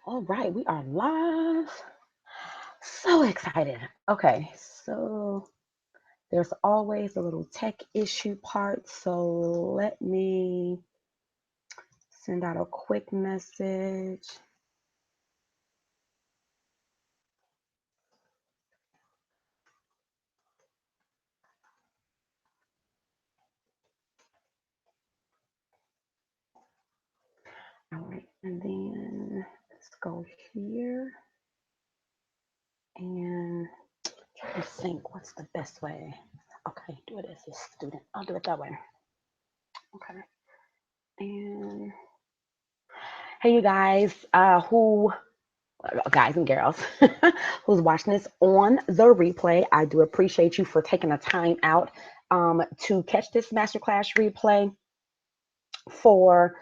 All right, we are live. So excited. Okay, so there's always a little tech issue part. So let me send out a quick message. All right, and then let's go here and try to think what's the best way. Okay, do it as a student. I'll do it that way. Okay. And hey, you guys, who guys and girls who's watching this on the replay. I do appreciate you for taking the time out to catch this masterclass replay. For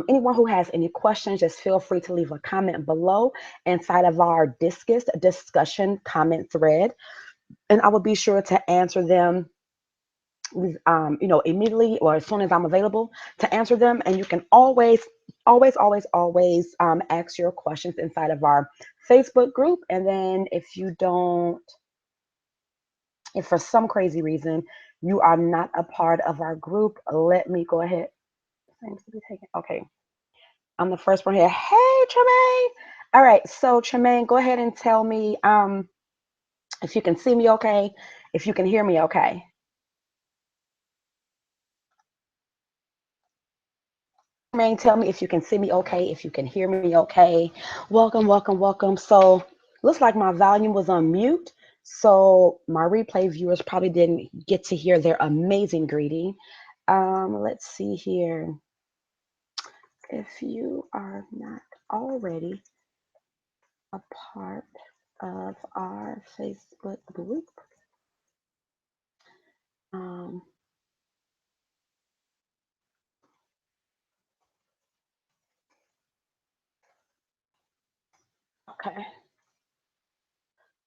anyone who has any questions, just feel free to leave a comment below inside of our Discus discussion comment thread, and I will be sure to answer them immediately or as soon as I'm available to answer them. And you can always ask your questions inside of our Facebook group. And then if for some crazy reason you are not a part of our group, let me go ahead. Seems to be taken. Okay. I'm the first one here. Hey, Tremaine. All right. So Tremaine, go ahead and tell me if you can see me okay, if you can hear me okay. Tremaine, tell me if you can see me okay, if you can hear me okay. Welcome, welcome, welcome. So looks like my volume was on mute. So my replay viewers probably didn't get to hear their amazing greeting. Let's see here. If you are not already a part of our Facebook group, um, okay.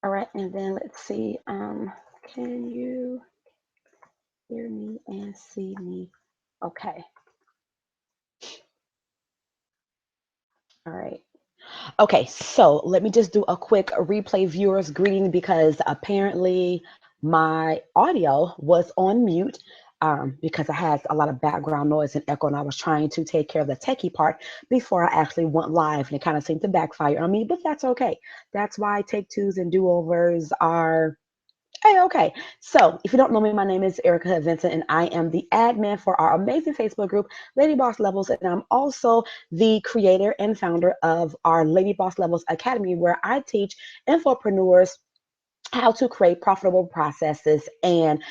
All right, and then let's see. Can you hear me and see me? Okay. All right. Okay, so let me just do a quick replay viewers greeting because apparently my audio was on mute because I had a lot of background noise and echo, and I was trying to take care of the techie part before I actually went live, and it kind of seemed to backfire on me, but that's okay. That's why take twos and do-overs are hey, okay. So, if you don't know me, my name is Erica Vincent, and I am the admin for our amazing Facebook group, Lady Boss Levels, and I'm also the creator and founder of our Lady Boss Levels Academy, where I teach infopreneurs how to create profitable processes and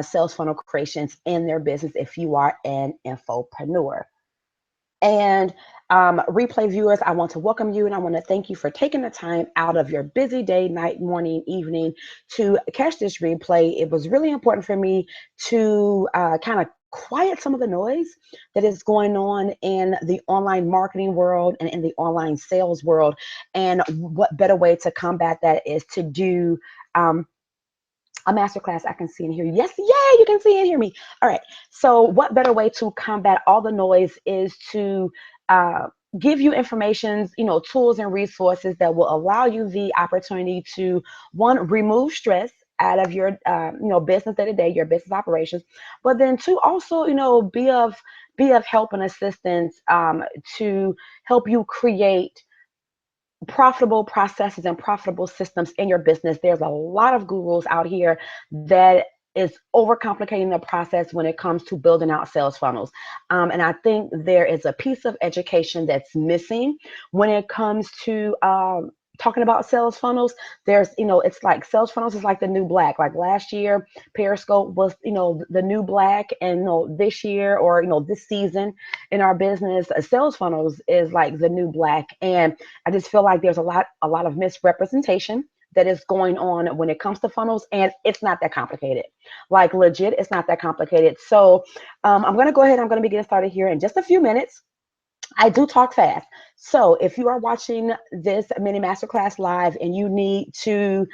sales funnel creations in their business if you are an infopreneur. And replay viewers, I want to welcome you and I want to thank you for taking the time out of your busy day, night, morning, evening to catch this replay. It was really important for me to kind of quiet some of the noise that is going on in the online marketing world and in the online sales world. And what better way to combat that is to do a masterclass. I can see and hear you. Yes, yay, you can see and hear me. All right. So what better way to combat all the noise is to give you information, tools and resources that will allow you the opportunity to, one, remove stress out of your, business day to day, your business operations, but then two, also, be of help and assistance to help you create profitable processes and profitable systems in your business. There's a lot of gurus out here that is overcomplicating the process when it comes to building out sales funnels. And I think there is a piece of education that's missing when it comes to talking about sales funnels. It's like sales funnels is like the new black. Like last year, Periscope was, the new black, and this year or this season in our business, sales funnels is like the new black. And I just feel like there's a lot of misrepresentation that is going on when it comes to funnels, and it's not that complicated. Like legit, it's not that complicated. So I'm going to go ahead. I'm going to be getting started here in just a few minutes. I do talk fast. So if you are watching this mini masterclass live and you need to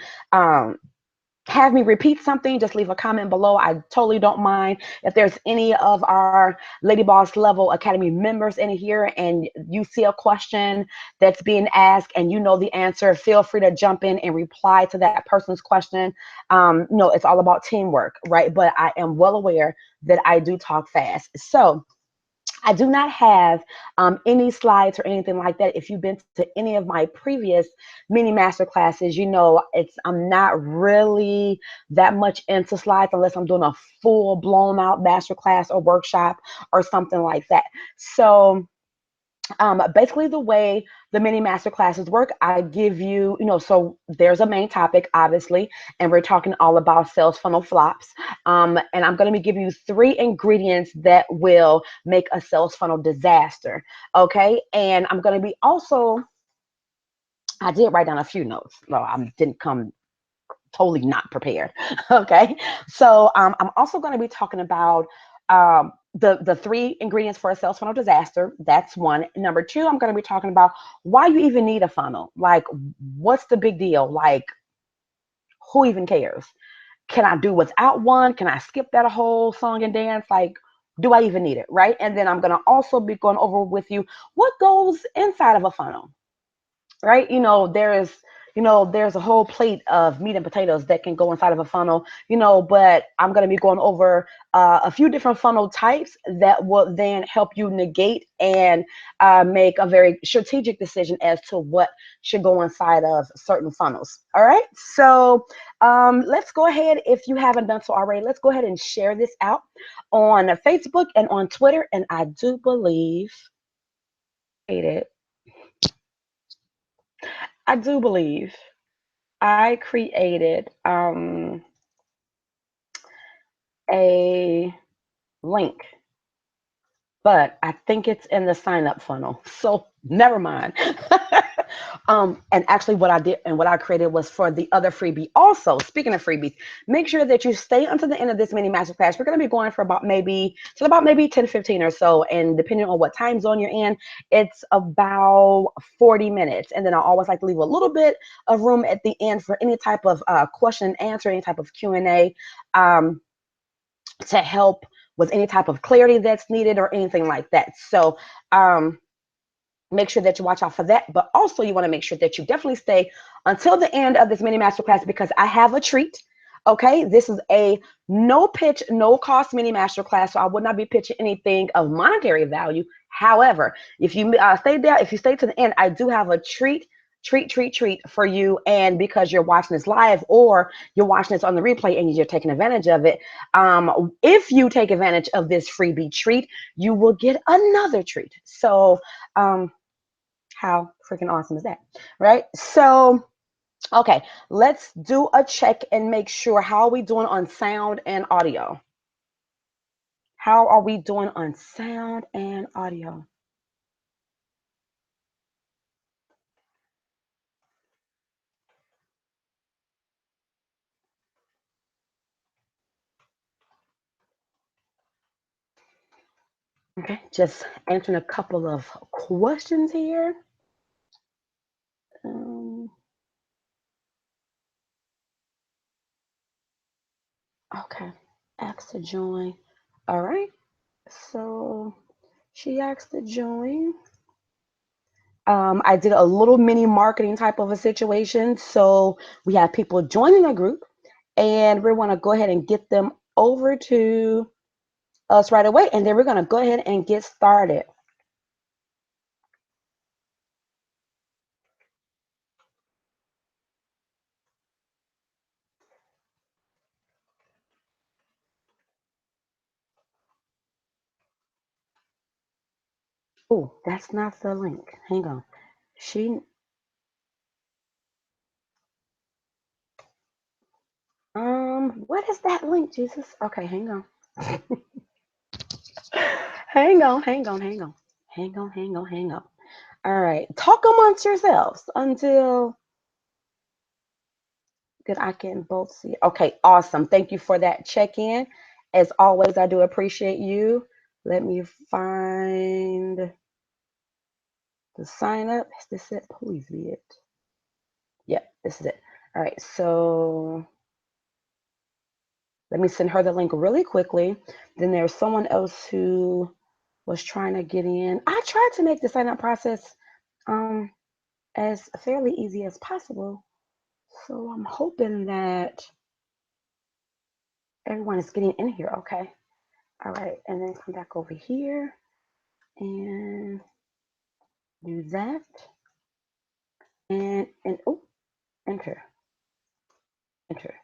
have me repeat something, just leave a comment below. I totally don't mind. If there's any of our Lady Boss Level Academy members in here and you see a question that's being asked and you know the answer, feel free to jump in and reply to that person's question. No, it's all about teamwork, right? But I am well aware that I do talk fast. So I do not have any slides or anything like that. If you've been to any of my previous mini master classes, you know I'm not really that much into slides unless I'm doing a full blown out master class or workshop or something like that. So basically the way the mini master classes work, I give you, so there's a main topic, obviously, and we're talking all about sales funnel flops. And I'm going to be giving you 3 ingredients that will make a sales funnel disaster. Okay. And I'm going to be also, I did write down a few notes. Well, I didn't come totally not prepared. Okay. So I'm also going to be talking about the 3 ingredients for a sales funnel disaster. That's one. Number 2, I'm going to be talking about why you even need a funnel. Like, what's the big deal? Like, who even cares? Can I do without one? Can I skip that whole song and dance? Like, do I even need it? Right. And then I'm going to also be going over with you what goes inside of a funnel. Right? There's a whole plate of meat and potatoes that can go inside of a funnel, but I'm going to be going over a few different funnel types that will then help you negate and make a very strategic decision as to what should go inside of certain funnels. All right. So let's go ahead. If you haven't done so already, let's go ahead and share this out on Facebook and on Twitter. And I do believe I do believe I created a link, but I think it's in the sign up funnel. So never mind. And actually what I did and what I created was for the other freebie. Also, speaking of freebies, make sure that you stay until the end of this mini masterclass. We're going to be going for about maybe 10, 15 or so. And depending on what time zone you're in, it's about 40 minutes. And then I always like to leave a little bit of room at the end for any type of question and answer, any type of Q&A. To help with any type of clarity that's needed or anything like that. So make sure that you watch out for that. But also you want to make sure that you definitely stay until the end of this mini masterclass because I have a treat. Okay, this is a no pitch, no cost mini masterclass. So I would not be pitching anything of monetary value. However, if you stay to the end, I do have a treat for you. And because you're watching this live or you're watching this on the replay and you're taking advantage of it, if you take advantage of this freebie treat, you will get another treat. So how freaking awesome is that, right? So okay, let's do a check and make sure how are we doing on sound and audio. How are we doing on sound and audio? Okay, just answering a couple of questions here. Um, okay, asked to join. All right, so she asked to join. I did a little mini marketing type of a situation. So we have people joining a group and we want to go ahead and get them over to us right away. And then we're going to go ahead and get started. Oh, that's not the link. Hang on. She, what is that link, Jesus? Okay, hang on. Hang on, hang on, hang on. Hang on, hang on, hang on. All right. Talk amongst yourselves until that I can both see. Okay, awesome. Thank you for that check-in. As always, I do appreciate you. Let me find the sign up. Is this it? Please be it. Yep, this is it. All right, so Let me send her the link really quickly. Then there's someone else who was trying to get in. I tried to make the sign up process um, as fairly easy as possible. So I'm hoping that everyone is getting in here. Okay. All right. And then come back over here and do that. And oh, enter, enter.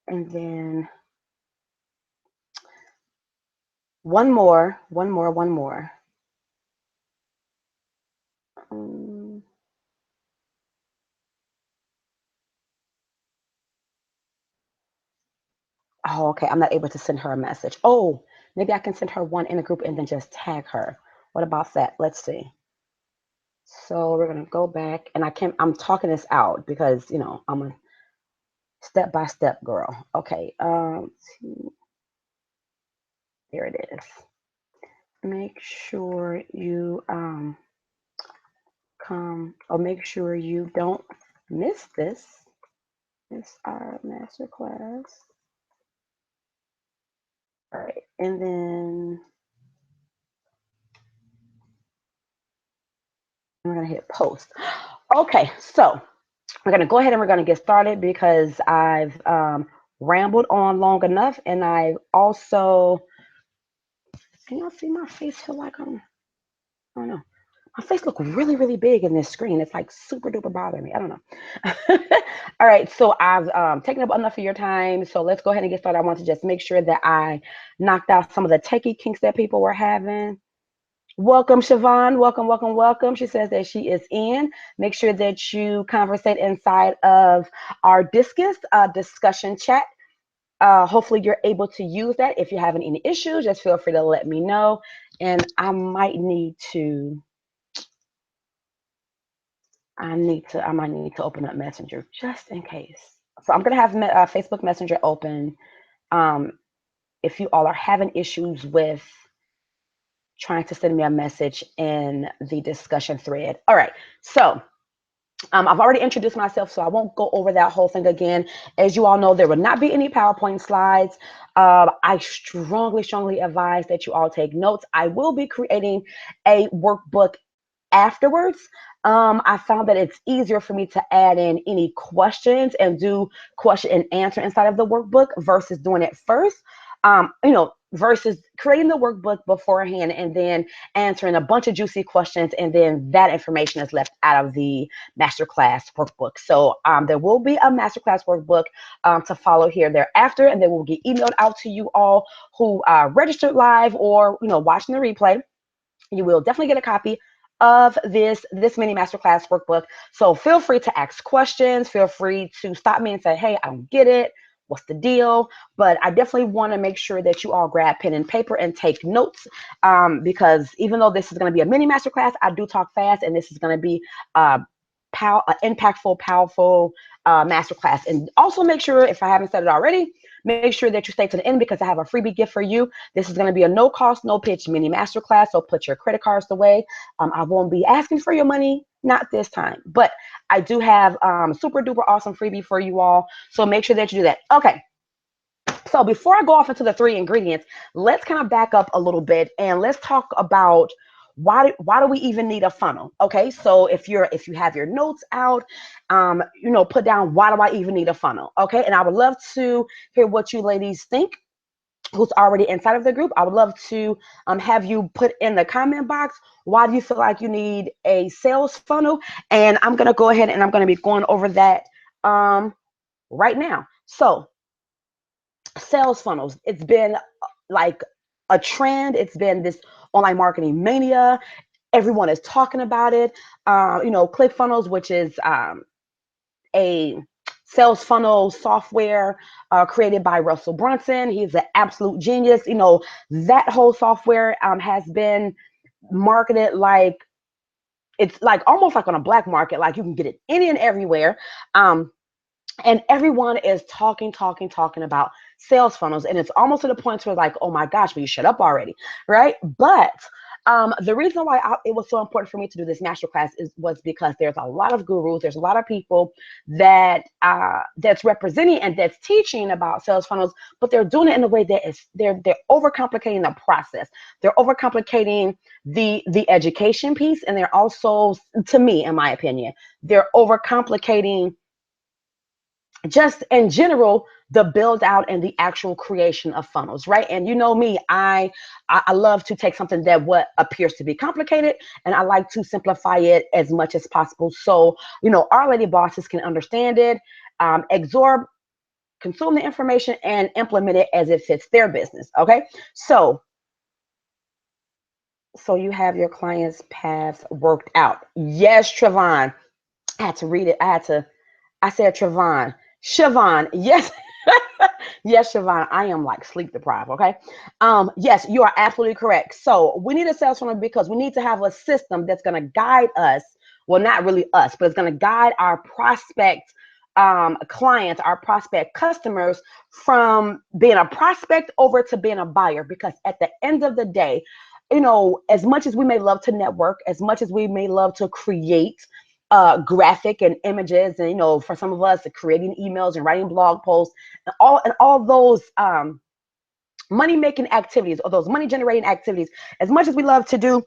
And then one more. Um, oh, okay. I'm not able to send her a message. Oh, maybe I can send her one in a group and then just tag her. What about that? Let's see. So we're gonna go back, and I'm talking this out because I'm a step by step girl. Okay. There it is. Make sure you come. Oh, make sure you don't miss this. It's our master class. All right, and then we're gonna hit post. Okay, so we're gonna go ahead and we're gonna get started because I've rambled on long enough, and I also can y'all see my face? Feel like I don't know. My face look really, really big in this screen. It's like super duper bothering me. I don't know. All right, so I've taken up enough of your time. So let's go ahead and get started. I want to just make sure that I knocked out some of the techie kinks that people were having. Welcome, Siobhan. Welcome, welcome, welcome. She says that she is in. Make sure that you conversate inside of our Discus discussion chat. Hopefully you're able to use that. If you're having any issues, just feel free to let me know. And I might need to open up Messenger just in case. So I'm gonna have Facebook Messenger open. Um, if you all are having issues with trying to send me a message in the discussion thread. All right, so I've already introduced myself, so I won't go over that whole thing again. As you all know, there will not be any PowerPoint slides. I strongly, strongly advise that you all take notes. I will be creating a workbook afterwards. I found that it's easier for me to add in any questions and do question and answer inside of the workbook versus doing it first. Versus creating the workbook beforehand and then answering a bunch of juicy questions, and then that information is left out of the masterclass workbook. So there will be a masterclass workbook to follow here thereafter, and they will get emailed out to you all who registered live or watching the replay. You will definitely get a copy of this mini masterclass workbook. So feel free to ask questions. Feel free to stop me and say, hey, I don't get it. What's the deal? But I definitely want to make sure that you all grab pen and paper and take notes, because even though this is going to be a mini masterclass, I do talk fast, and this is going to be impactful, powerful masterclass. And also make sure, if I haven't said it already, make sure that you stay to the end because I have a freebie gift for you. This is going to be a no cost, no pitch mini masterclass. So put your credit cards away. I won't be asking for your money, not this time, but I do have super duper awesome freebie for you all. So make sure that you do that. Okay. So before I go off into the 3 ingredients, let's kind of back up a little bit and let's talk about why do we even need a funnel? Okay, so if you have your notes out, put down, why do I even need a funnel? Okay, and I would love to hear what you ladies think, who's already inside of the group. I would love to have you put in the comment box, why do you feel like you need a sales funnel? And I'm going to go ahead and I'm going to be going over that right now. So sales funnels, it's been like a trend. It's been this online marketing mania. Everyone is talking about it. ClickFunnels, which is a sales funnel software created by Russell Brunson. He's an absolute genius. That whole software has been marketed like it's like almost like on a black market, like you can get it any and everywhere. And everyone is talking about sales funnels. And it's almost to the point where like, oh my gosh, will you shut up already? Right. But The reason why it was so important for me to do this masterclass was because there's a lot of gurus, there's a lot of people that that's representing and that's teaching about sales funnels, but they're doing it in a way that is they're overcomplicating the process. They're overcomplicating the education piece, and they're also, to me, in my opinion, they're overcomplicating just in general the build out and the actual creation of funnels, right? And you know me, I love to take something that what appears to be complicated, and I like to simplify it as much as possible, so our lady bosses can understand it, absorb, consume the information, and implement it as it fits their business. Okay, so you have your clients paths worked out. Yes, Trevon, I had to read it. I said Trevon. Siobhan, yes. Yes, Siobhan, I am like sleep deprived, okay? Yes, you are absolutely correct. So we need a sales funnel because we need to have a system that's going to guide us. Well, not really us, but it's going to guide our prospect clients, our prospect customers from being a prospect over to being a buyer. Because at the end of the day, as much as we may love to network, as much as we may love to create graphic and images, and for some of us, creating emails and writing blog posts, and all those money making activities, or those money generating activities, as much as we love to do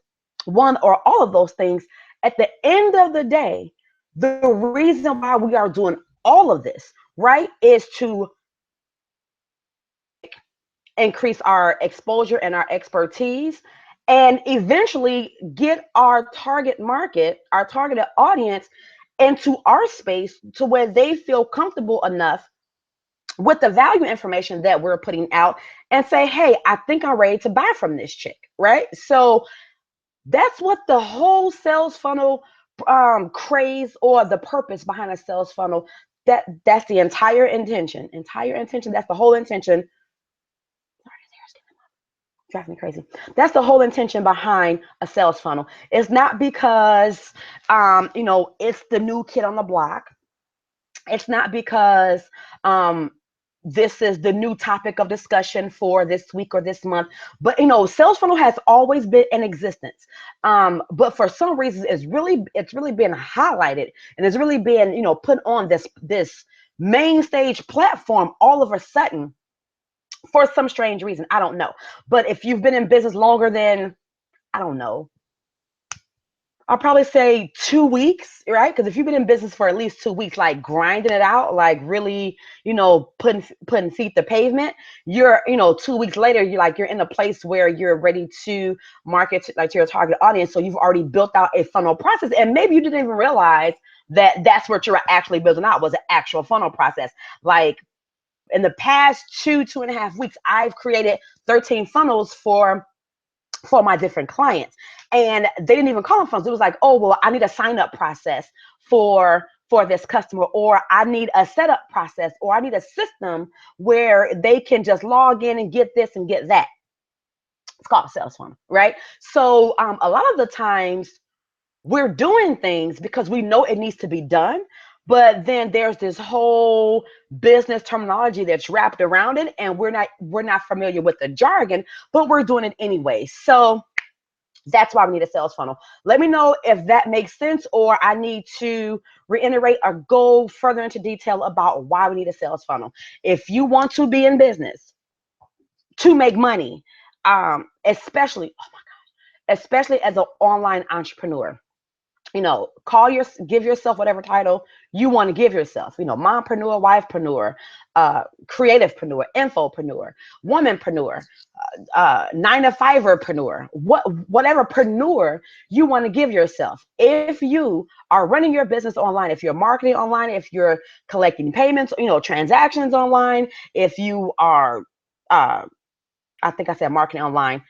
one or all of those things, at the end of the day, the reason why we are doing all of this, right, is to increase our exposure and our expertise, and eventually get our target market, our targeted audience, into our space to where they feel comfortable enough with the value information that we're putting out, and say, hey, I think I'm ready to buy from this chick, right? So that's what the whole sales funnel craze, or the purpose behind a sales funnel, that's the entire intention, that's the whole intention. Drives me crazy. That's the whole intention behind a sales funnel. It's not because it's the new kid on the block. It's not because this is the new topic of discussion for this week or this month. But sales funnel has always been in existence. But for some reason, it's really been highlighted, and it's really been put on this main stage platform all of a sudden, for some strange reason. I don't know. But if you've been in business longer than, I don't know, I'll probably say 2 weeks, right? Because if you've been in business for at least 2 weeks, like grinding it out, like really, putting feet to pavement, you're, 2 weeks later, you're in a place where you're ready to market like to your target audience. So you've already built out a funnel process, and maybe you didn't even realize that that's what you're actually building out, was an actual funnel process. Like, in the past 2.5 weeks, I've created 13 funnels for my different clients, and they didn't even call them funnels. It was like, oh, well, I need a sign up process for this customer, or I need a setup process, or I need a system where they can just log in and get this and get that. It's called a sales funnel, right? So a lot of the times we're doing things because we know it needs to be done, but then there's this whole business terminology that's wrapped around it, and we're not familiar with the jargon, but we're doing it anyway. So that's why we need a sales funnel. Let me know if that makes sense, or I need to reiterate or go further into detail about why we need a sales funnel. If you want to be in business to make money, especially, oh my God, especially as an online entrepreneur, give yourself whatever title you want to give yourself, mompreneur, wifepreneur, creativepreneur, infopreneur, womanpreneur, 9-to-5erpreneur, whatever preneur you want to give yourself. If you are running your business online, if you're marketing online, if you're collecting payments, transactions online, if you are, I think I said marketing online,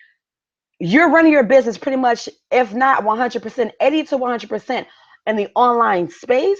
you're running your business pretty much, if not 100%, 80 to 100% in the online space,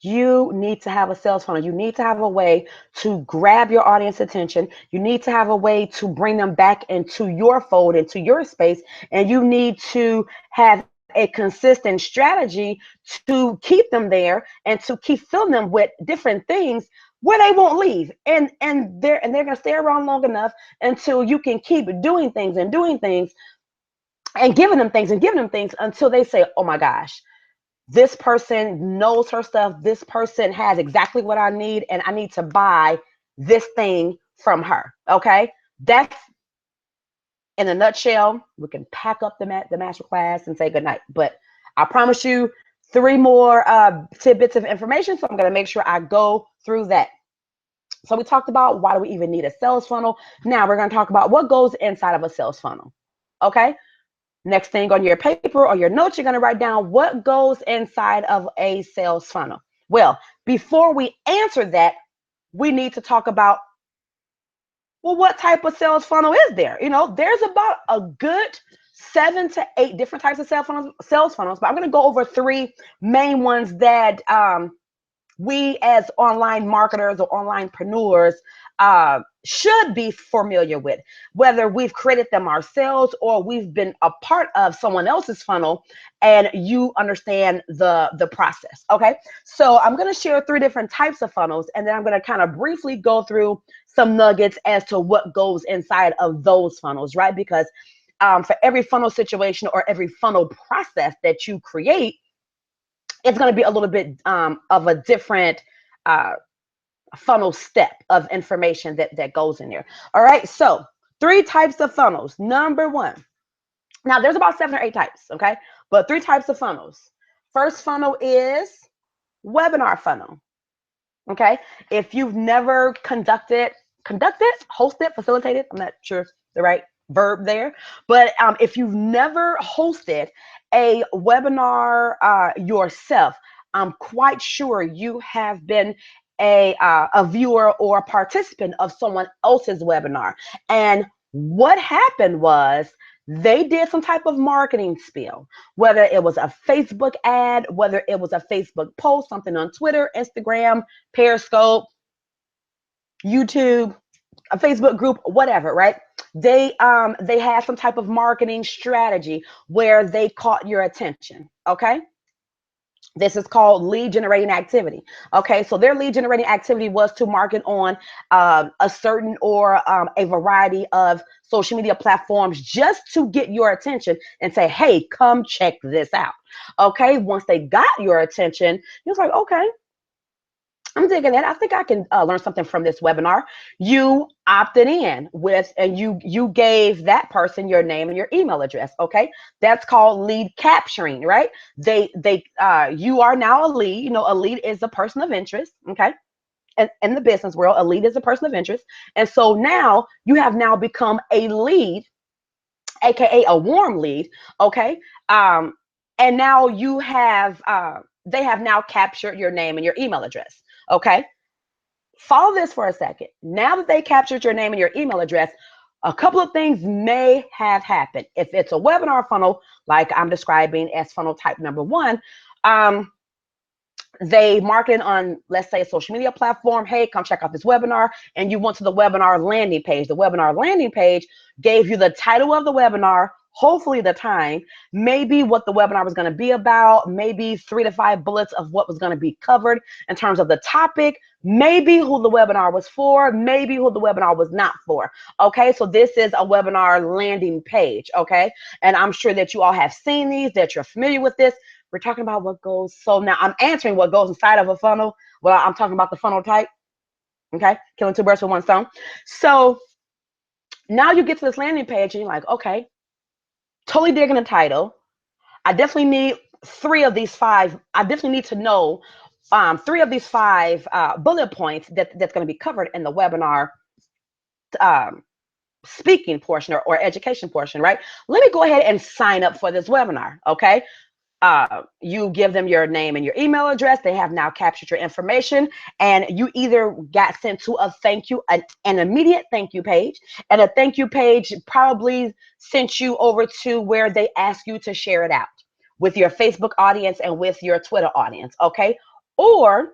you need to have a sales funnel. You need to have a way to grab your audience attention. You need to have a way to bring them back into your fold, into your space. And you need to have a consistent strategy to keep them there and to keep filling them with different things, where they won't leave, and they're gonna stay around long enough until you can keep doing things and doing things and giving them things and giving them things until they say, oh my gosh, this person knows her stuff. This person has exactly what I need, and I need to buy this thing from her. Okay, that's in a nutshell. We can pack up the master class and say goodnight. But I promise you 3 more tidbits of information. So I'm going to make sure I go through that. So we talked about why do we even need a sales funnel. Now we're going to talk about what goes inside of a sales funnel. Okay. Next thing on your paper or your notes, you're going to write down what goes inside of a sales funnel. Well, before we answer that, we need to talk about, well, what type of sales funnel is there? You know, there's about a good 7 to 8 different types of sales funnels, but I'm going to go over 3 main ones that we as online marketers or onlinepreneurs should be familiar with, whether we've created them ourselves or we've been a part of someone else's funnel and you understand the process. Okay, so I'm going to share 3 different types of funnels, and then I'm going to kind of briefly go through some nuggets as to what goes inside of those funnels, right? Because for every funnel situation or every funnel process that you create, it's going to be a little bit of a different funnel step of information that goes in there. All right, so 3 types of funnels. Number 1. Now, there's about 7 or 8 types, okay? But 3 types of funnels. First funnel is webinar funnel, okay? If you've never conducted, hosted, facilitated, I'm not sure the right verb there, but if you've never hosted a webinar yourself, I'm quite sure you have been a viewer or a participant of someone else's webinar. And what happened was they did some type of marketing spiel, whether it was a Facebook ad, whether it was a Facebook post, something on Twitter, Instagram, Periscope, YouTube, a Facebook group, whatever, right? They had some type of marketing strategy where they caught your attention. Okay. This is called lead generating activity. Okay, so their lead generating activity was to market on a certain or a variety of social media platforms just to get your attention and say, hey, come check this out. Okay, once they got your attention, you was like, okay, I'm digging it. I think I can learn something from this webinar. You opted in with, and you gave that person your name and your email address. Okay, that's called lead capturing, right? You are now a lead. You know, a lead is a person of interest. Okay, and in the business world, a lead is a person of interest, and so now you have now become a lead, aka a warm lead. Okay, and now you have they have now captured your name and your email address. Okay, follow this for a second. Now that they captured your name and your email address, a couple of things may have happened. If it's a webinar funnel, like I'm describing as funnel type number 1, they market on, let's say, a social media platform. Hey, come check out this webinar. And you went to the webinar landing page. The webinar landing page gave you the title of the webinar, hopefully the time, maybe what the webinar was going to be about, maybe 3 to 5 bullets of what was going to be covered in terms of the topic, maybe who the webinar was for, maybe who the webinar was not for. Okay, so this is a webinar landing page. Okay, and I'm sure that you all have seen these, that you're familiar with this. We're talking about what goes. So now I'm answering what goes inside of a funnel. Well, I'm talking about the funnel type. Okay, killing 2 birds with 1 stone. So now you get to this landing page and you're like, okay, totally digging the title. I definitely need 3 of these 5. I definitely need to know 3 of these 5 bullet points that's going to be covered in the webinar speaking portion or education portion, right? Let me go ahead and sign up for this webinar. Okay. You give them your name and your email address. They have now captured your information, and you either got sent to a thank you, an immediate thank you page, and a thank you page probably sent you over to where they ask you to share it out with your Facebook audience and with your Twitter audience. Okay. Or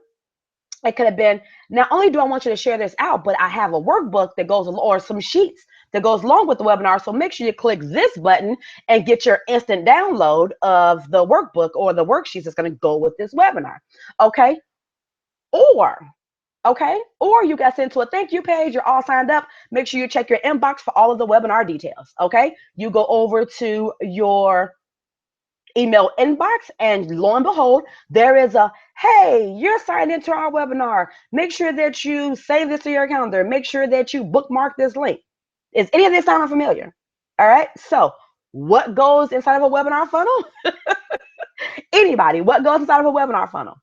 it could have been, not only do I want you to share this out, but I have a workbook that goes, or some sheets that goes along with the webinar. So make sure you click this button and get your instant download of the workbook or the worksheets that's going to go with this webinar. Okay. Or Okay. Or you got sent to a thank you page. You're all signed up. Make sure you check your inbox for all of the webinar details. Okay. You go over to your email inbox, and lo and behold, there is a, hey, you're signed into our webinar. Make sure that you save this to your calendar. Make sure that you bookmark this link. Is any of this sounding familiar? All right. So what goes inside of a webinar funnel? Anybody, what goes inside of a webinar funnel?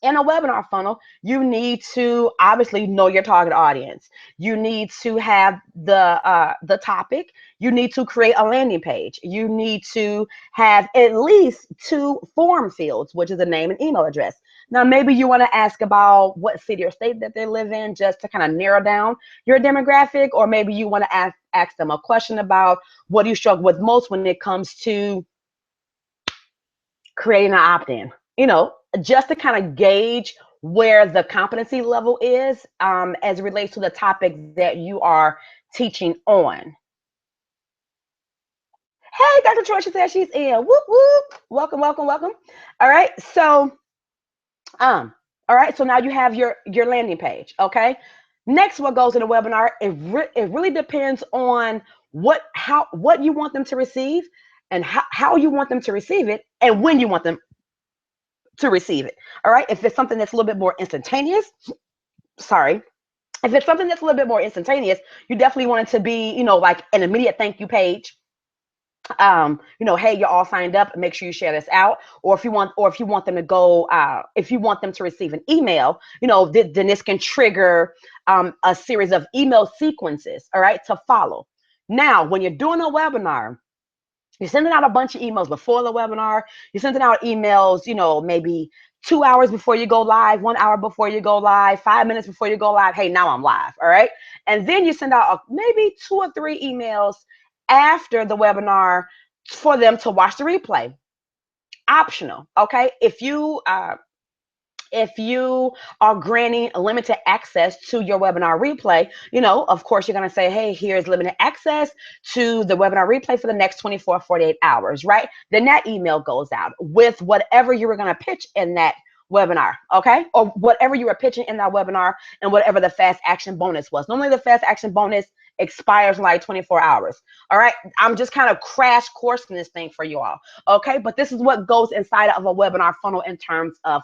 In a webinar funnel, you need to obviously know your target audience. You need to have the topic. You need to create a landing page. You need to have at least 2 form fields, which is a name and email address. Now, maybe you want to ask about what city or state that they live in, just to kind of narrow down your demographic, or maybe you want to ask them a question about what do you struggle with most when it comes to creating an opt-in, just to kind of gauge where the competency level is as it relates to the topic that you are teaching on. Hey, Dr. Troy, she said she's in. Whoop, whoop. Welcome, welcome, welcome. All right. So, all right. So now you have your landing page. Okay. Next, what goes in a webinar, it really depends on what you want them to receive, and how you want them to receive it, and when you want them to receive it. All right. If it's something that's a little bit more instantaneous, sorry. If it's something that's a little bit more instantaneous, you definitely want it to be, like an immediate thank you page. Hey, you're all signed up. Make sure you share this out. Or if you want them to go, if you want them to receive an email, then this can trigger a series of email sequences, all right, to follow. Now, when you're doing a webinar, you're sending out a bunch of emails before the webinar. You're sending out emails, maybe 2 hours before you go live, 1 hour before you go live, 5 minutes before you go live. Hey, now I'm live. All right. And then you send out maybe 2 or 3 emails after the webinar for them to watch the replay. Optional. Okay. If you are granting limited access to your webinar replay, of course, you're going to say, hey, here's limited access to the webinar replay for the next 24, 48 hours, right? Then that email goes out with whatever you were going to pitch in that webinar, okay? Or whatever you were pitching in that webinar, and whatever the fast action bonus was. Normally the fast action bonus expires in like 24 hours. All right. I'm just kind of crash coursing this thing for you all. Okay. But this is what goes inside of a webinar funnel in terms of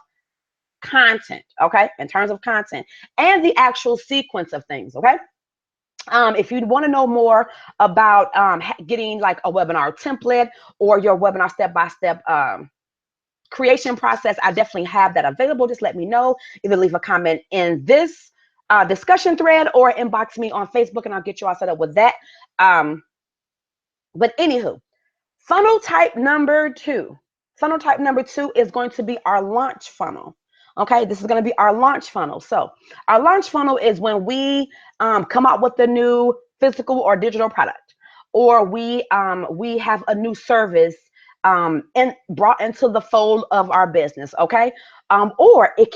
content, okay, in terms of content and the actual sequence of things, okay. If you want to know more about getting like a webinar template or your webinar step-by-step creation process, I definitely have that available. Just let me know. Either leave a comment in this discussion thread or inbox me on Facebook, and I'll get you all set up with that. But anywho, funnel type number 2. Funnel type number 2 is going to be our launch funnel. Okay, this is going to be our launch funnel. So our launch funnel is when we come out with a new physical or digital product, or we have a new service brought into the fold of our business. Okay, or it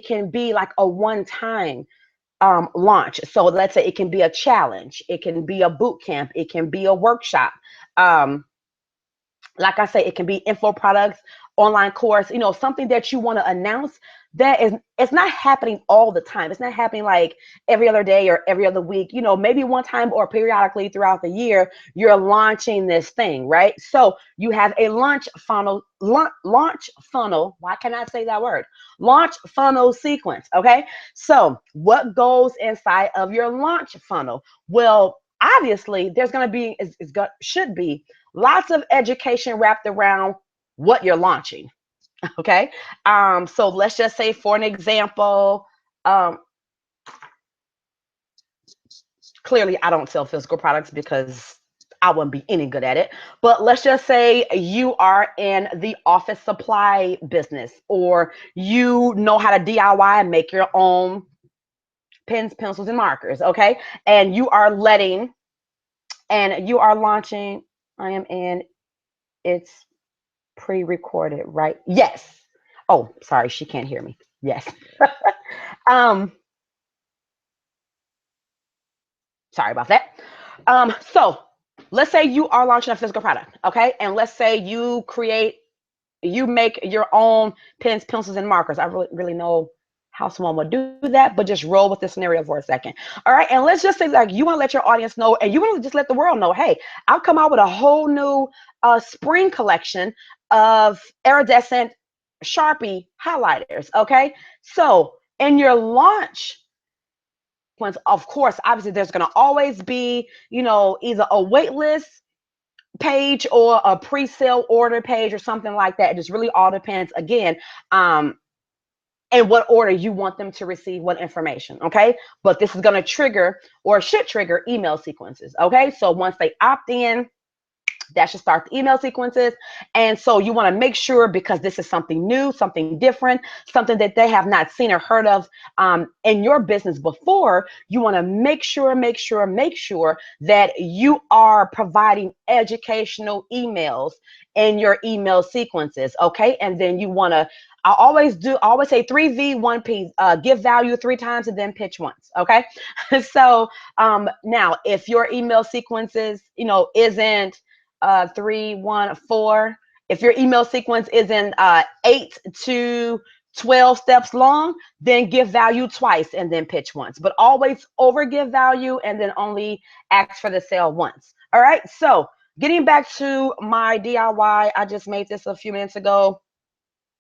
can be like a one-time launch. So let's say it can be a challenge, it can be a boot camp, it can be a workshop. Like I say, it can be info products, online course, something that you want to announce that it's not happening all the time. It's not happening like every other day or every other week, maybe one time or periodically throughout the year, you're launching this thing, right? So you have a launch funnel. Why can't I say that word? Launch funnel sequence. Okay. So what goes inside of your launch funnel? Well, obviously there's going to be, should be lots of education wrapped around what you're launching. Okay. So let's just say, for an example, clearly I don't sell physical products because I wouldn't be any good at it. But let's just say you are in the office supply business, or you know how to DIY and make your own pens, pencils, and markers. Okay. And you are launching, it's pre-recorded, right? Yes. Oh, sorry, she can't hear me. Yes. Sorry about that. So let's say you are launching a physical product, okay? And let's say you make your own pens, pencils, and markers. I really know how someone would do that, but just roll with the scenario for a second. All right. And let's just say like you want to let your audience know and you want to just let the world know, hey, I'll come out with a whole new spring collection of iridescent Sharpie highlighters. Okay. So in your launch, once, of course, obviously there's going to always be, either a wait list page or a pre-sale order page or something like that. It just really all depends, again, in what order you want them to receive what information, okay? But this is going to trigger or should trigger email sequences, okay? So once they opt in, that should start the email sequences. And so you want to make sure, because this is something new, something different, something that they have not seen or heard of in your business before, you want to make sure that you are providing educational emails in your email sequences, okay? And then you want to, I always say 3V, 1P, give value 3 times and then pitch once, okay? So now if your email sequences, isn't 3, 1, 4. If your email sequence is in 8 to 12 steps long, then give value twice and then pitch once. But always over give value and then only ask for the sale once. All right. So getting back to my DIY, I just made this a few minutes ago.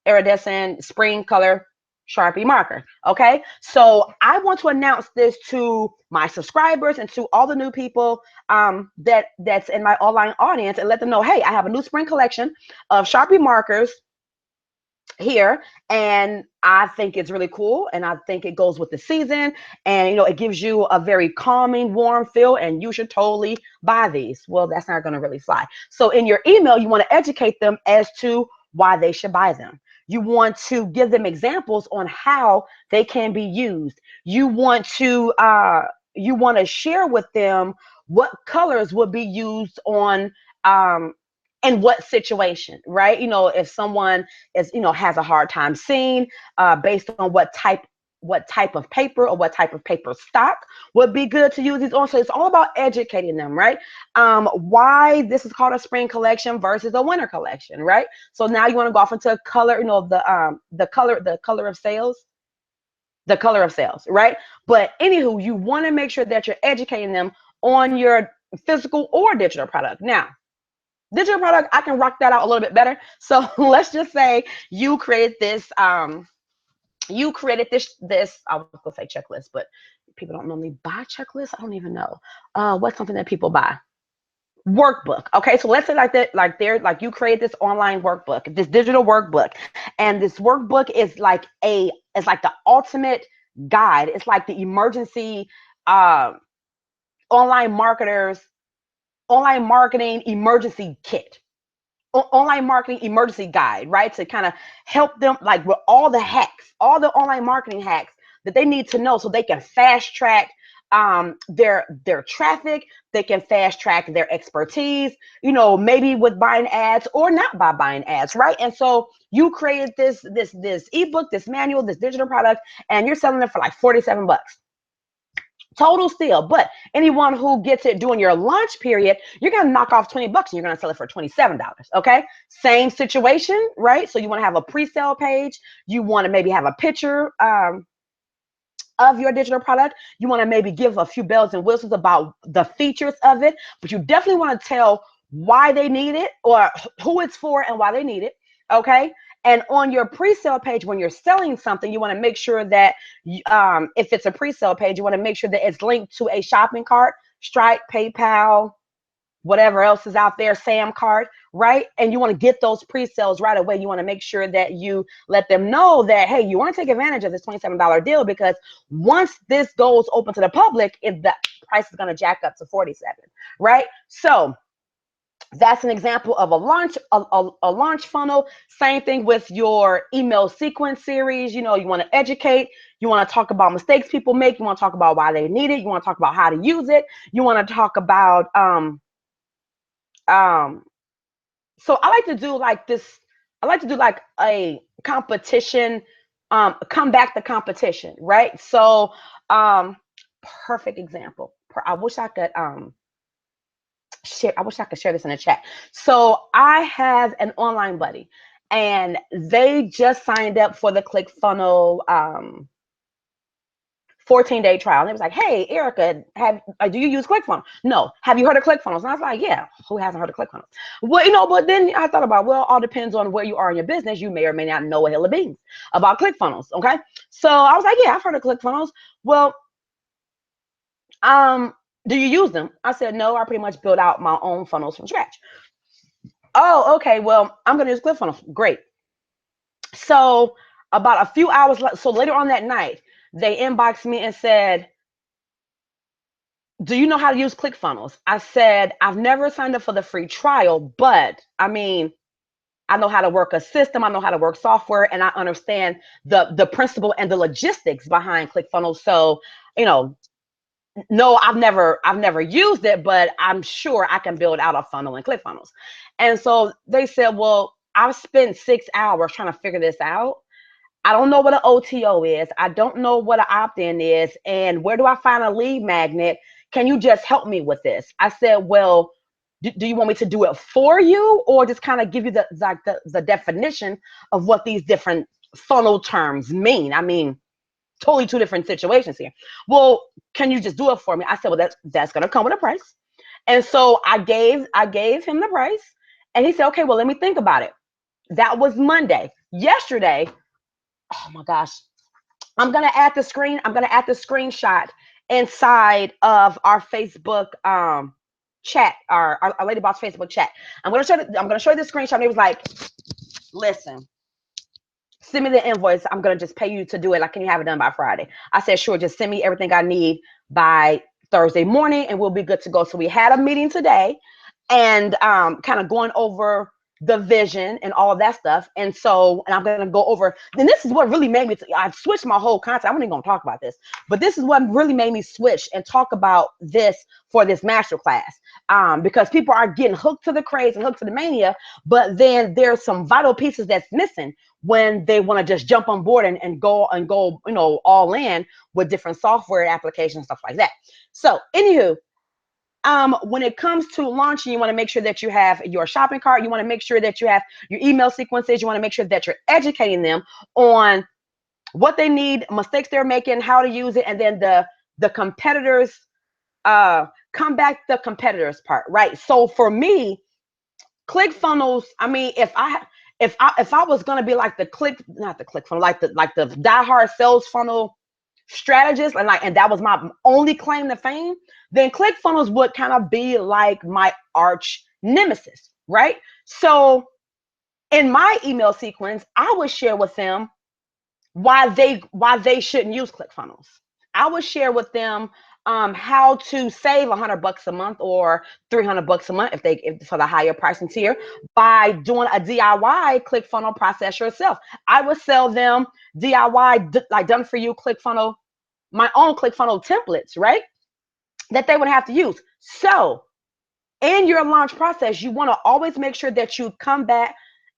Iridescent spring color Sharpie marker. Okay, so I want to announce this to my subscribers and to all the new people that's in my online audience, and let them know, hey, I have a new spring collection of Sharpie markers here, and I think it's really cool, and I think it goes with the season, and it gives you a very calming, warm feel, and you should totally buy these. Well, that's not going to really fly. So in your email, you want to educate them as to why they should buy them. You want to give them examples on how they can be used. You want to share with them what colors would be used on in what situation, right? If someone is has a hard time seeing, based on what type of paper or what type of paper stock would be good to use these on. So it's all about educating them, right? Why this is called a spring collection versus a winter collection, right? So now you want to go off into color, the color of sales, right? But anywho, you want to make sure that you're educating them on your physical or digital product. Now, digital product, I can rock that out a little bit better. So let's just say you created this, I was gonna say checklist, but people don't normally buy checklists. I don't even know. What's something that people buy? Workbook. Okay, so let's say like you create this online workbook, this digital workbook, and this workbook is like the ultimate guide. It's like the emergency online marketing emergency kit, online marketing emergency guide, right? To kind of help them like with all the hacks, all the online marketing hacks that they need to know so they can fast track their traffic, they can fast track their expertise, maybe with buying ads or not by buying ads, right? And so you created this ebook, this manual, this digital product, and you're selling it for like 47 bucks. Total steal. But anyone who gets it during your launch period, you're going to knock off 20 bucks and you're going to sell it for $27. Okay. Same situation, right? So you want to have a pre-sale page. You want to maybe have a picture of your digital product. You want to maybe give a few bells and whistles about the features of it, but you definitely want to tell why they need it or who it's for and why they need it. Okay. And on your pre-sale page, when you're selling something, you want to make sure that if it's a pre-sale page, you want to make sure that it's linked to a shopping cart, Stripe, PayPal, whatever else is out there, Sam card, right? And you want to get those pre-sales right away. You want to make sure that you let them know that, hey, you want to take advantage of this $27 deal, because once this goes open to the public, the price is going to jack up to 47, right? So that's an example of a launch funnel. Same thing with your email sequence series. You want to educate. You want to talk about mistakes people make. You want to talk about why they need it. You want to talk about how to use it. You want to talk about so I like to do like this. I like to do like a competition, come back to competition, right? So perfect example. I wish I could share this in the chat. So I have an online buddy, and they just signed up for the ClickFunnels 14-day trial. And it was like, hey, Erica, do you use ClickFunnels? No. Have you heard of ClickFunnels? And I was like, yeah, who hasn't heard of ClickFunnels? Well, but then I thought about, well, all depends on where you are in your business. You may or may not know a hill of beans about ClickFunnels. Okay. So I was like, yeah, I've heard of ClickFunnels. Well, do you use them? I said, no, I pretty much built out my own funnels from scratch. Oh, okay. Well, I'm going to use ClickFunnels. Great. So about a few hours, so later on that night, they inboxed me and said, do you know how to use ClickFunnels? I said, I've never signed up for the free trial, but I mean, I know how to work a system. I know how to work software, and I understand the principle and the logistics behind ClickFunnels. So, no, I've never used it, but I'm sure I can build out a funnel in ClickFunnels. And so they said, well, I've spent 6 hours trying to figure this out. I don't know what an OTO is. I don't know what an opt-in is. And where do I find a lead magnet? Can you just help me with this? I said, well, do you want me to do it for you, or just kind of give you the definition of what these different funnel terms mean? I mean, totally two different situations here. Well, can you just do it for me? I said, well, that's going to come with a price. And so I gave him the price, and he said, okay, well, let me think about it. That was Monday. Yesterday, oh my gosh, I'm going to add the screenshot inside of our Facebook chat, our Lady Boss Facebook chat. I'm going to show you the screenshot. And he was like, listen, send me the invoice. I'm going to just pay you to do it. Like, can you have it done by Friday? I said, sure. Just send me everything I need by Thursday morning and we'll be good to go. So we had a meeting today and kind of going over the vision and all of that stuff. And I'm going to go over, and this is what really made me, I've switched my whole concept. I'm not even going to talk about this, but this is what really made me switch and talk about this for this masterclass. Because people are getting hooked to the craze and hooked to the mania, but then there's some vital pieces that's missing when they want to just jump on board and go, all in with different software applications, stuff like that. So anywho, when it comes to launching, you want to make sure that you have your shopping cart. You want to make sure that you have your email sequences. You want to make sure that you're educating them on what they need, mistakes they're making, how to use it, and then the competitors, combat the competitors part, right? So for me, ClickFunnels, I mean, if I was gonna be like not the ClickFunnels, like the diehard sales funnel strategist, and that was my only claim to fame, then ClickFunnels would kind of be like my arch nemesis, right? So in my email sequence, I would share with them why they shouldn't use ClickFunnels. I would share with them how to save $100 a month or $300 a month if for the higher pricing tier by doing a DIY ClickFunnel process yourself. I would sell them DIY like done for you ClickFunnel, my own ClickFunnel templates, right? That they would have to use. So in your launch process, you want to always make sure that you combat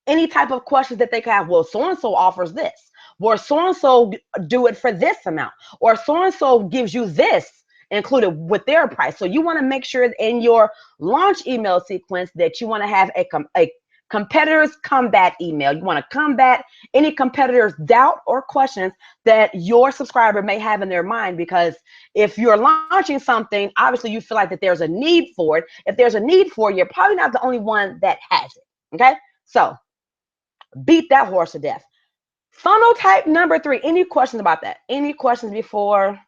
any type of questions that they could have. Well, so-and-so offers this, or so-and-so do it for this amount, or so-and-so gives you this included with their price. So you want to make sure in your launch email sequence that you want to have a competitors combat email. You want to combat any competitors' doubt or questions that your subscriber may have in their mind, because if you're launching something, obviously you feel like that there's a need for it. If there's a need for it, you're probably not the only one that has it. Okay, so beat that horse to death. Funnel type number 3. Any questions about that? Any questions before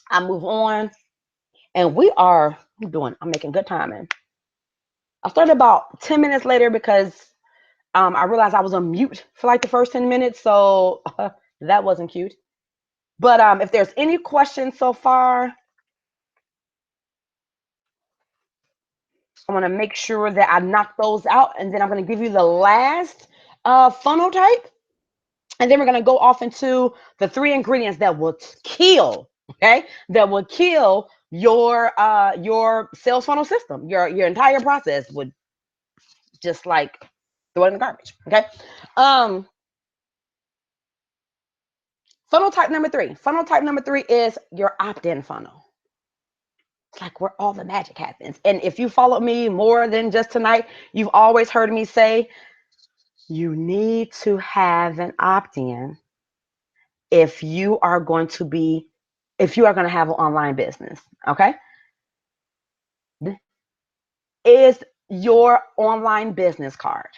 I move on? And I'm making good timing. I started about 10 minutes later because I realized I was on mute for like the first 10 minutes. So that wasn't cute. But if there's any questions so far, I want to make sure that I knock those out. And then I'm going to give you the last funnel type. And then we're going to go off into the 3 ingredients that will kill, okay? That will kill your sales funnel system. Your entire process would just like throw it in the garbage, okay? Funnel type number 3. Funnel type number 3 is your opt-in funnel. It's like where all the magic happens. And if you follow me more than just tonight, you've always heard me say, you need to have an opt-in if if you are going to have an online business. Okay. Is your online business card.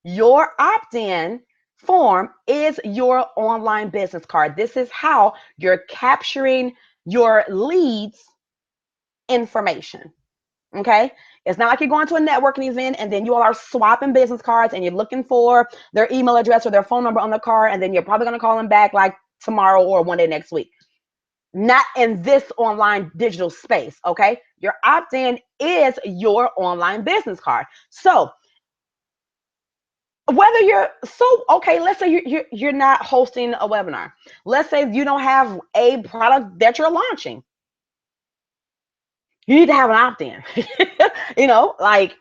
Your opt-in form is your online business card. This is how you're capturing your leads information. Okay. It's not like you're going to a networking event and then you all are swapping business cards and you're looking for their email address or their phone number on the card, and then you're probably going to call them back like tomorrow or one day next week. Not in this online digital space. Okay. Your opt-in is your online business card. So whether you're okay, let's say you're not hosting a webinar. Let's say you don't have a product that you're launching. You need to have an opt-in. Like,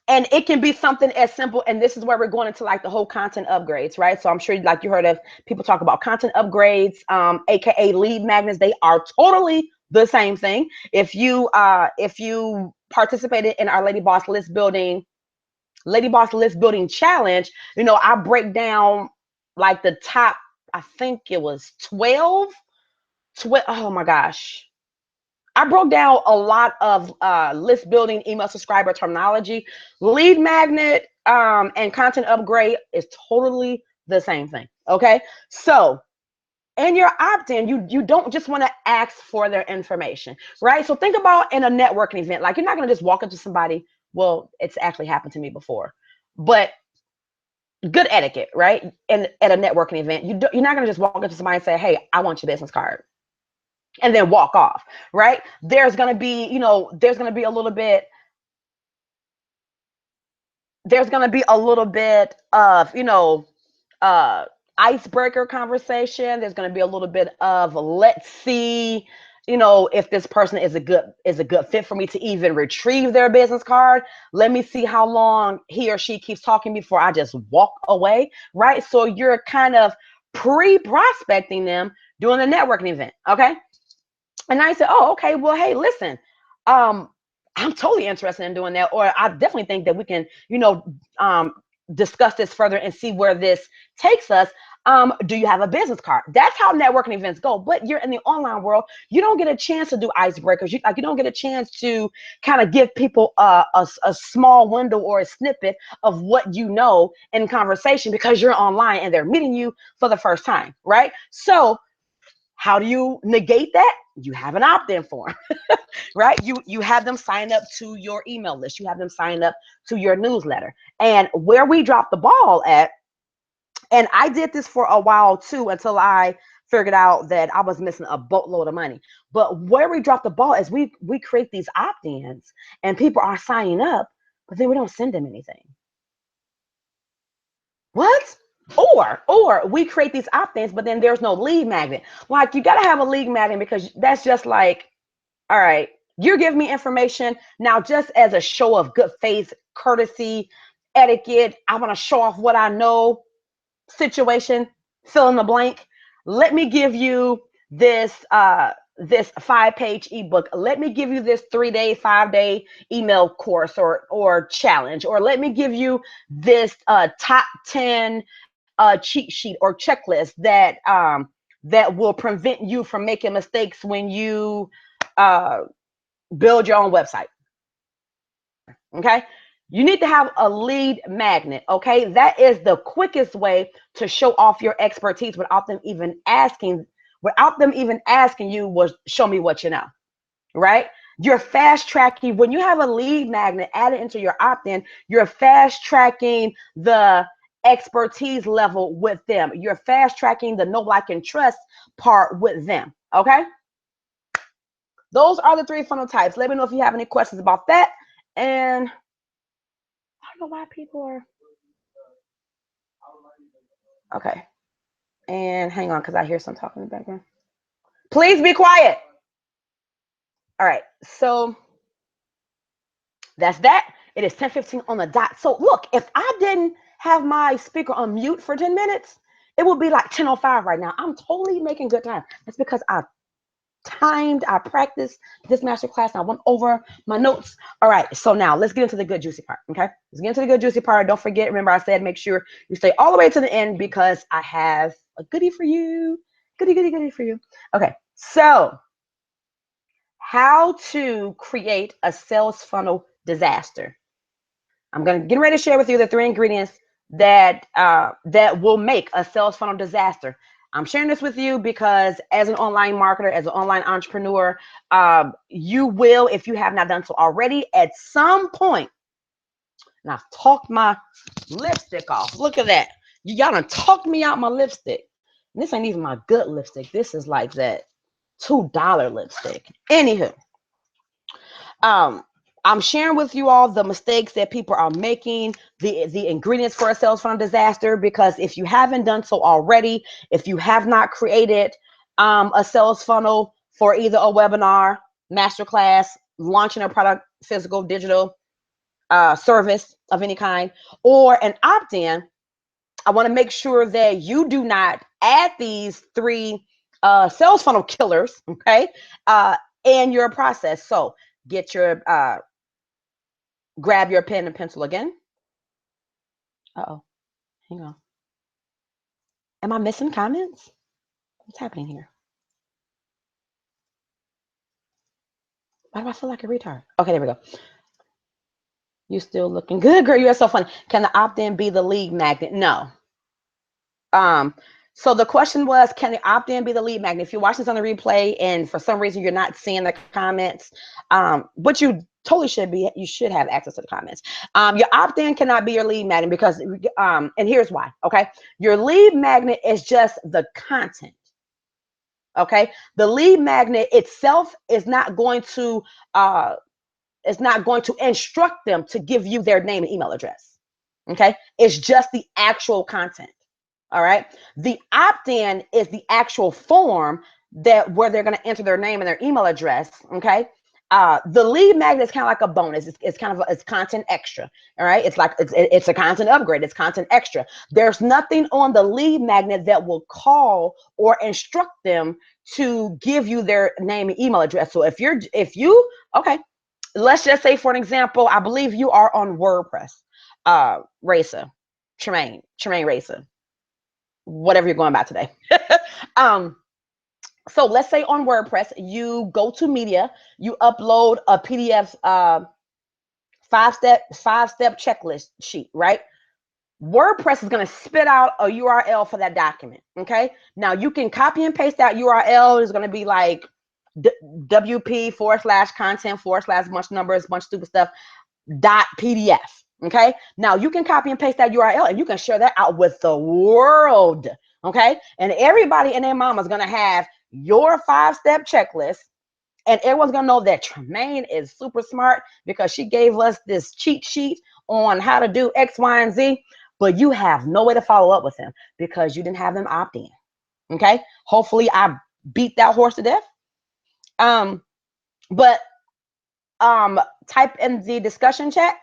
and it can be something as simple, and this is where we're going into like the whole content upgrades, right? So I'm sure like you heard of people talk about content upgrades, aka lead magnets. They are totally the same thing. If you participated in our Lady Boss list building challenge, I break down like the top, I think it was 12, oh my gosh. I broke down a lot of list building, email subscriber terminology. Lead magnet and content upgrade is totally the same thing. Okay. So in your opt-in, you don't just want to ask for their information, right? So think about in a networking event, like you're not going to just walk up to somebody. Well, it's actually happened to me before, but good etiquette, right? And at a networking event, you're not going to just walk up to somebody and say, hey, I want your business card, and then walk off, right? There's going to be, there's going to be a little bit of, icebreaker conversation. There's going to be a little bit of let's see, if this person is a good fit for me to even retrieve their business card. Let me see how long he or she keeps talking before I just walk away, right? So you're kind of pre-prospecting them during the networking event, okay? And I said, oh, okay, well, hey, listen, I'm totally interested in doing that, or I definitely think that we can, discuss this further and see where this takes us. Do you have a business card? That's how networking events go. But you're in the online world, you don't get a chance to do icebreakers. You don't get a chance to kind of give people a small window or a snippet of what you know in conversation, because you're online and they're meeting you for the first time, right? So how do you negate that? You have an opt-in form, right? You have them sign up to your email list. You have them sign up to your newsletter. And where we dropped the ball at, and I did this for a while too, until I figured out that I was missing a boatload of money. But where we dropped the ball is we create these opt-ins and people are signing up, but then we don't send them anything. What? Or we create these opt-ins, but then there's no lead magnet. Like, you got to have a lead magnet, because that's just like, all right, you're giving me information now just as a show of good faith, courtesy, etiquette. I want to show off what I know. Situation, fill in the blank. Let me give you this 5-page ebook. Let me give you this 3-day, 5-day email course or challenge, or let me give you this top 10 cheat sheet or checklist that will prevent you from making mistakes when you build your own website. Okay. You need to have a lead magnet. Okay. That is the quickest way to show off your expertise without them even asking you, was show me what you know. Right. You're fast tracking. When you have a lead magnet added into your opt-in, you're fast tracking the expertise level with them. You're fast tracking the know, like, and trust part with them. Okay. Those are the 3 funnel types. Let me know if you have any questions about that. And I don't know why people are. Okay. And hang on, because I hear some talking in the background. Please be quiet. All right. So that's that. It is 10:15 on the dot. So look, if I didn't have my speaker on mute for 10 minutes, it would be like 10:05 right now. I'm totally making good time. That's because I practiced this masterclass, and I went over my notes. All right, so now let's get into the good juicy part. Okay, let's get into the good juicy part. Don't forget, remember I said make sure you stay all the way to the end, because I have a goodie for you. Goodie for you. Okay, So, how to create a sales funnel disaster. I'm getting ready to share with you the 3 ingredients that that will make a sales funnel disaster. I'm sharing this with you because as an online marketer, as an online entrepreneur, you will, if you have not done so already, at some point, and I've talked my lipstick off. Look at that. Y'all done talked me out my lipstick. And this ain't even my good lipstick. This is like that $2 lipstick. Anywho, um, I'm sharing with you all the mistakes that people are making, the ingredients for a sales funnel disaster, because if you haven't done so already, if you have not created a sales funnel for either a webinar, masterclass, launching a product, physical, digital service of any kind, or an opt-in, I want to make sure that you do not add these 3 sales funnel killers, okay, in your process. So get your grab your pen and pencil again. Uh-oh, hang on. Am I missing comments? What's happening here? Why do I feel like a retard? Okay, there we go. You still looking good, girl. You're so funny. Can the opt-in be the lead magnet? No. So the question was, can the opt-in be the lead magnet? If you're watching this on the replay and for some reason you're not seeing the comments, but you totally should be, you should have access to the comments. Your opt-in cannot be your lead magnet because, and here's why, okay? Your lead magnet is just the content, okay? The lead magnet itself is not going to, instruct them to give you their name and email address, okay? It's just the actual content. All right. The opt-in is the actual form where they're going to enter their name and their email address. Okay. The lead magnet is kind of like a bonus. It's kind of it's content extra. All right. It's like it's a content upgrade. It's content extra. There's nothing on the lead magnet that will call or instruct them to give you their name and email address. So if you okay, let's just say for an example, I believe you are on WordPress, Racer, Tremaine Racer, whatever you're going about today. So let's say on WordPress, you go to media, you upload a PDF, five-step checklist sheet, right? WordPress is going to spit out a URL for that document. Okay. Now you can copy and paste that URL. It's going to be like WP/content/ bunch of numbers, bunch of stupid stuff, .pdf. Okay. Now you can copy and paste that URL and you can share that out with the world. Okay. And everybody and their mama is going to have your 5-step checklist. And everyone's going to know that Tremaine is super smart because she gave us this cheat sheet on how to do X, Y, and Z. But you have no way to follow up with them because you didn't have them opt in. Okay. Hopefully I beat that horse to death. But type in the discussion chat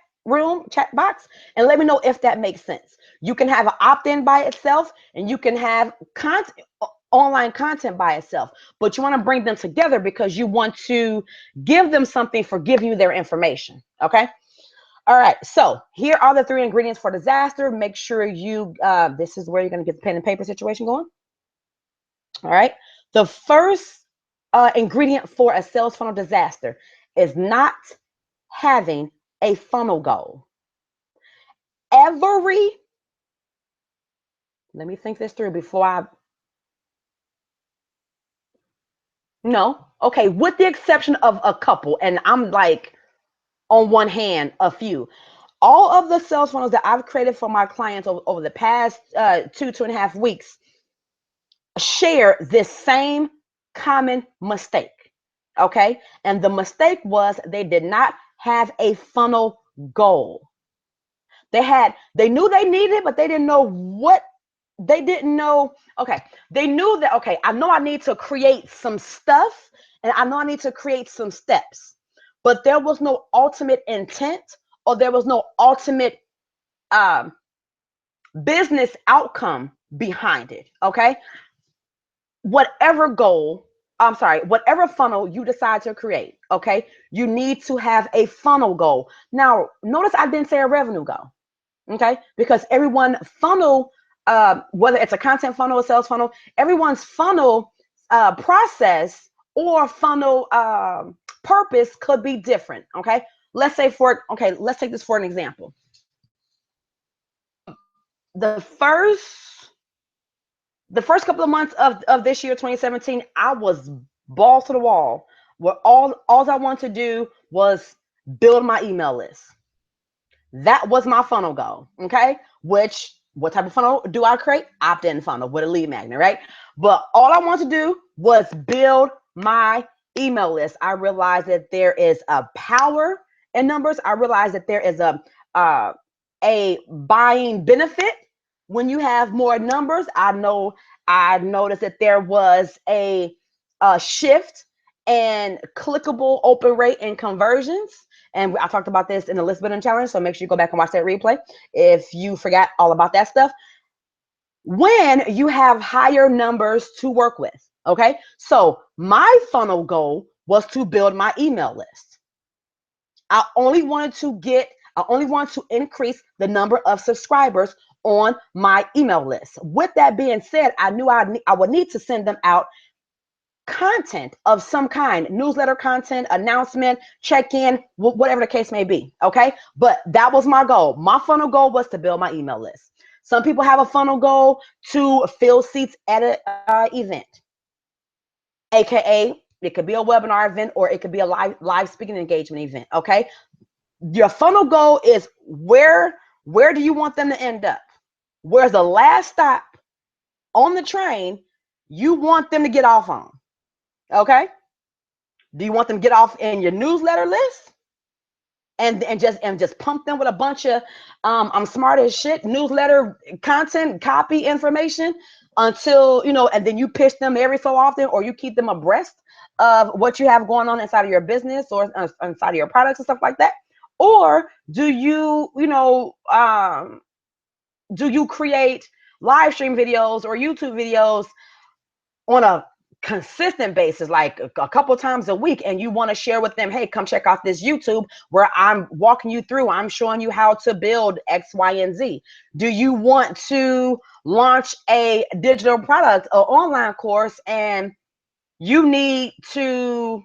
box and let me know if that makes sense. You can have an opt-in by itself and you can have online content by itself, but you want to bring them together because you want to give them something for giving you their information. Okay. All right. So here are the 3 ingredients for disaster. Make sure you, this is where you're going to get the pen and paper situation going. All right. The first ingredient for a sales funnel disaster is not having a funnel goal. Let me think this through before no. Okay. With the exception of a couple, and I'm like on one hand, a few. All of the sales funnels that I've created for my clients over the past 2.5 weeks share this same common mistake. Okay. And the mistake was they did not have a funnel goal. They knew they needed it, but they didn't know what they didn't know. Okay. They knew that, okay, I know I need to create some stuff and I know I need to create some steps, but there was no ultimate intent or there was no ultimate business outcome behind it. Okay. Whatever funnel you decide to create, okay, you need to have a funnel goal. Now, notice I didn't say a revenue goal. Okay, because everyone funnel, whether it's a content funnel or sales funnel, everyone's funnel process or funnel purpose could be different. Okay, let's take this for an example. The first couple of months of this year, 2017, I was balls to the wall. Where all I wanted to do was build my email list. That was my funnel goal. Okay, which what type of funnel do I create? Opt-in funnel with a lead magnet, right? But all I want to do was build my email list. I realized that there is a power in numbers. I realized that there is a buying benefit when you have more numbers. I noticed that there was a shift and clickable open rate and conversions. And I talked about this in the list building challenge. So make sure you go back and watch that replay if you forgot all about that stuff. When you have higher numbers to work with. Okay. So my funnel goal was to build my email list. I only wanted to increase the number of subscribers on my email list. With that being said, I knew I would need to send them out content of some kind, newsletter content, announcement, check-in, whatever the case may be. Okay. But that was my goal. My funnel goal was to build my email list. Some people have a funnel goal to fill seats at an event, AKA it could be a webinar event or it could be a live speaking engagement event. Okay. Your funnel goal is where do you want them to end up? Where's the last stop on the train you want them to get off on? Okay. Do you want them to get off in your newsletter list and just pump them with a bunch of I'm smart as shit newsletter content, copy information until, and then you pitch them every so often, or you keep them abreast of what you have going on inside of your business or inside of your products and stuff like that? Or do you, do you create live stream videos or YouTube videos on a consistent basis, like a couple times a week, and you want to share with them, hey, come check out this YouTube where I'm walking you through, I'm showing you how to build X, Y, and Z? Do you want to launch a digital product or online course and you need to,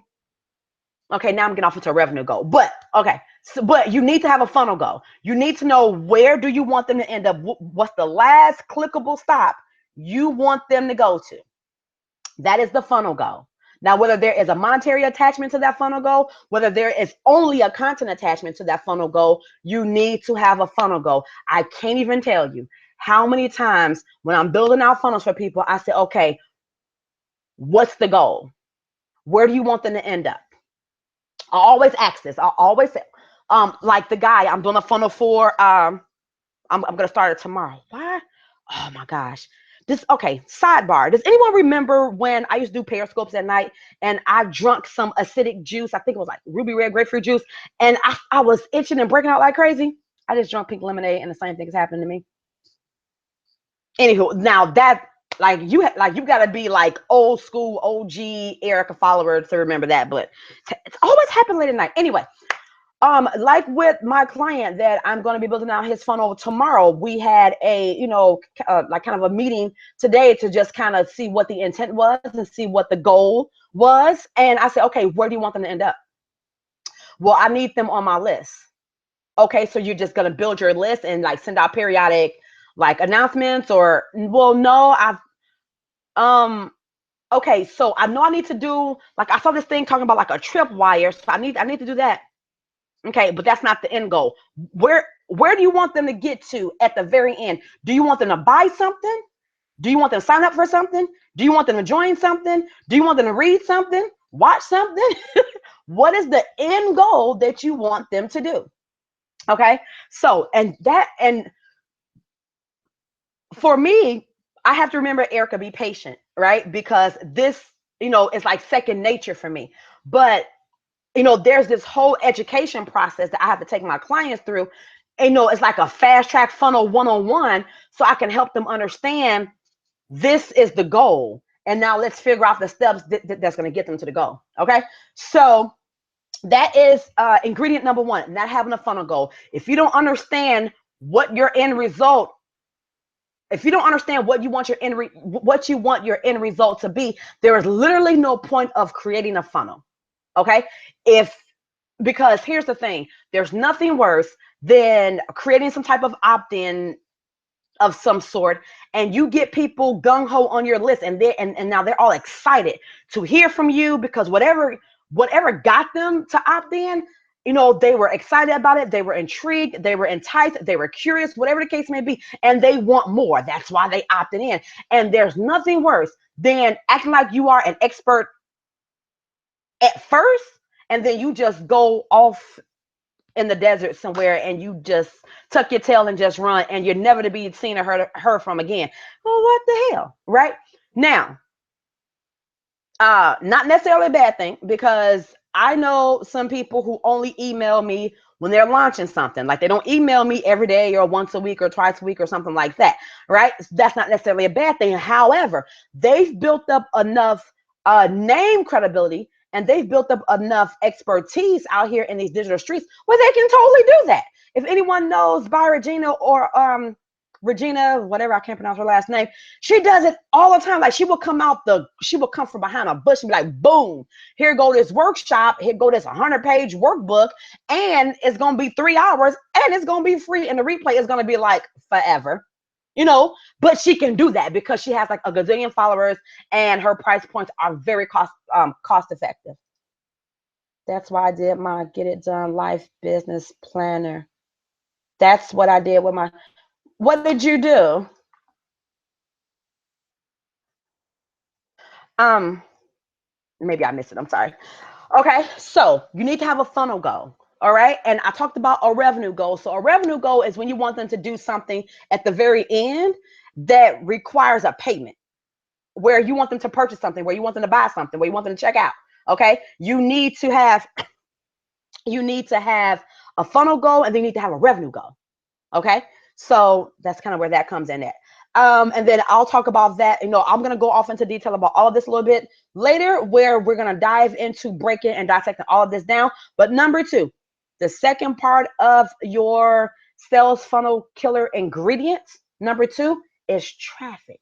okay, now I'm getting off into a revenue goal, but okay. So, but you need to have a funnel goal. You need to know where do you want them to end up? What's the last clickable stop you want them to go to? That is the funnel goal. Now, whether there is a monetary attachment to that funnel goal, whether there is only a content attachment to that funnel goal, you need to have a funnel goal. I can't even tell you how many times when I'm building out funnels for people, I say, okay, what's the goal? Where do you want them to end up? I always ask this. I always say, like the guy I'm doing a funnel for, I'm gonna start it tomorrow. Why? Oh my gosh. Okay, sidebar. Does anyone remember when I used to do periscopes at night and I drunk some acidic juice? I think it was like ruby red grapefruit juice, and I was itching and breaking out like crazy. I just drunk pink lemonade and the same thing is happening to me. Anywho, now that you gotta be like old school OG Erica follower to remember that, but it's always happened late at night. Anyway, like with my client that I'm going to be building out his funnel tomorrow, we had a, like kind of a meeting today to just kind of see what the intent was and see what the goal was. And I said, okay, where do you want them to end up? Well, I need them on my list. Okay, so you're just going to build your list and like send out periodic like announcements, or, well, no, okay, so I know I need to do, like, I saw this thing talking about like a tripwire, so I need to do that. Okay, but that's not the end goal. Where do you want them to get to at the very end? Do you want them to buy something? Do you want them to sign up for something? Do you want them to join something? Do you want them to read something? Watch something? What is the end goal that you want them to do? Okay, so and for me, I have to remember, Erica, be patient, right? Because this, is like second nature for me. But there's this whole education process that I have to take my clients through. And, it's like a fast track funnel 101, so I can help them understand this is the goal. And now let's figure out the steps that's going to get them to the goal. Okay. So that is ingredient number one, not having a funnel goal. If you don't understand what your end result if you don't understand what you want your what you want your end result to be, there is literally no point of creating a funnel. Okay? If Because here's the thing, there's nothing worse than creating some type of opt-in of some sort, and you get people gung-ho on your list, and and now they're all excited to hear from you, because whatever got them to opt in, they were excited about it, they were intrigued, they were enticed, they were curious, whatever the case may be, and they want more. That's why they opted in. And there's nothing worse than acting like you are an expert at first, and then you just go off in the desert somewhere and you just tuck your tail and just run, and you're never to be seen or heard from again. Well, what the hell, right? Now, not necessarily a bad thing, because I know some people who only email me when they're launching something. Like, they don't email me every day or once a week or twice a week or something like that, right? That's not necessarily a bad thing. However, they've built up enough name credibility, and they've built up enough expertise out here in these digital streets where they can totally do that. If anyone knows by Regina, or Regina, whatever, I can't pronounce her last name, she does it all the time. Like, she will come from behind a bush and be like, boom, here go this workshop, here go this 100-page workbook, and it's going to be 3 hours, and it's going to be free, and the replay is going to be like forever. But she can do that because she has like a gazillion followers, and her price points are very cost effective. That's why I did my Get It Done Life Business Planner. That's what I did with my. What did you do? Um, Maybe I missed it. I'm sorry. Okay, so you need to have a funnel goal. All right, and I talked about a revenue goal. So a revenue goal is when you want them to do something at the very end that requires a payment, where you want them to purchase something, where you want them to buy something, where you want them to check out. Okay, you need to have a funnel goal, and then you need to have a revenue goal. Okay, so that's kind of where that comes in at. And then I'll talk about that. I'm going to go off into detail about all of this a little bit later, where we're going to dive into breaking and dissecting all of this down. But number two, the second part of your sales funnel killer ingredients, number two, is traffic.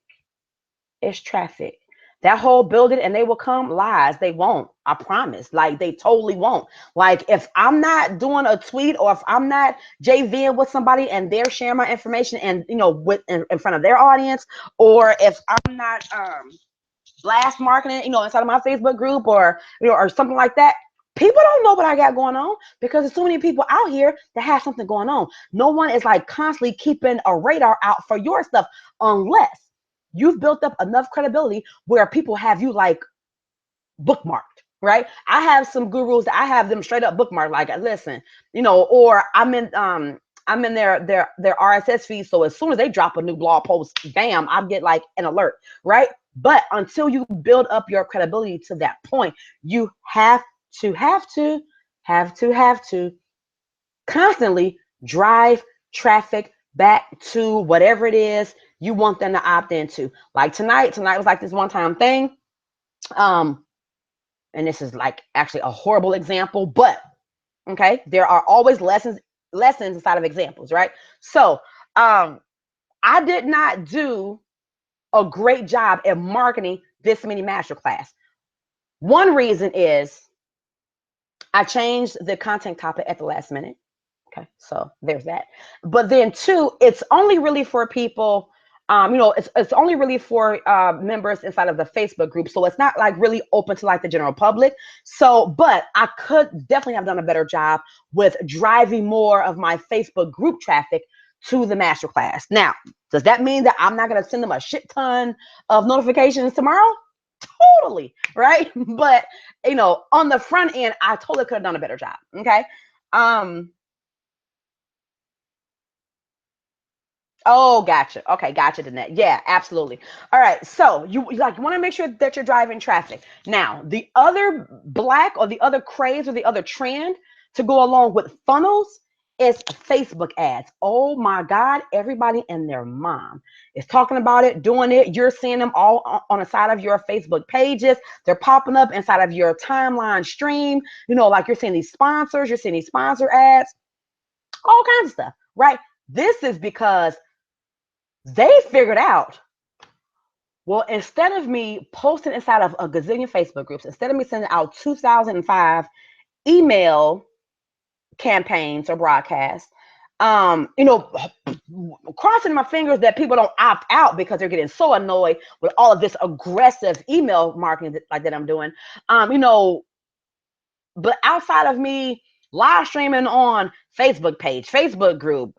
It's traffic. That whole build it and they will come, lies. They won't. I promise. Like, they totally won't. Like, if I'm not doing a tweet, or if I'm not JVing with somebody and they're sharing my information, and in front of their audience, or if I'm not blast marketing, inside of my Facebook group, or or something like that, people don't know what I got going on, because there's so many people out here that have something going on. No one is like constantly keeping a radar out for your stuff, unless you've built up enough credibility where people have you like bookmarked, right? I have some gurus that I have them straight up bookmarked. Like, listen, or I'm in their RSS feed. So as soon as they drop a new blog post, bam, I get like an alert, right? But until you build up your credibility to that point, you have to constantly drive traffic back to whatever it is you want them to opt into. Like tonight was like this one-time thing. And this is like actually a horrible example, but okay, there are always lessons inside of examples, right? So I did not do a great job at marketing this mini masterclass. One reason is I changed the content topic at the last minute. Okay, so there's that. But then two, it's only really for people, it's only really for members inside of the Facebook group. So it's not like really open to like the general public. So, but I could definitely have done a better job with driving more of my Facebook group traffic to the masterclass. Now, does that mean that I'm not going to send them a shit ton of notifications tomorrow? Totally, right? But on the front end, I totally could have done a better job. Okay. Oh, gotcha. Okay, gotcha, Danette. Yeah, absolutely. All right, so you want to make sure that you're driving traffic. Now, the other or the other craze or the other trend to go along with funnels is Facebook ads. Oh my God, everybody and their mom is talking about it, doing it. You're seeing them all on the side of your Facebook pages. They're popping up inside of your timeline stream. Like you're seeing these sponsors, you're seeing these sponsor ads, all kinds of stuff, right? This is because They figured out, well, instead of me posting inside of a gazillion Facebook groups, instead of me sending out 2005 email campaigns or broadcasts, you know, crossing my fingers that people don't opt out because they're getting so annoyed with all of this aggressive email marketing that I'm doing. You know, but outside of me live streaming on Facebook page, Facebook group,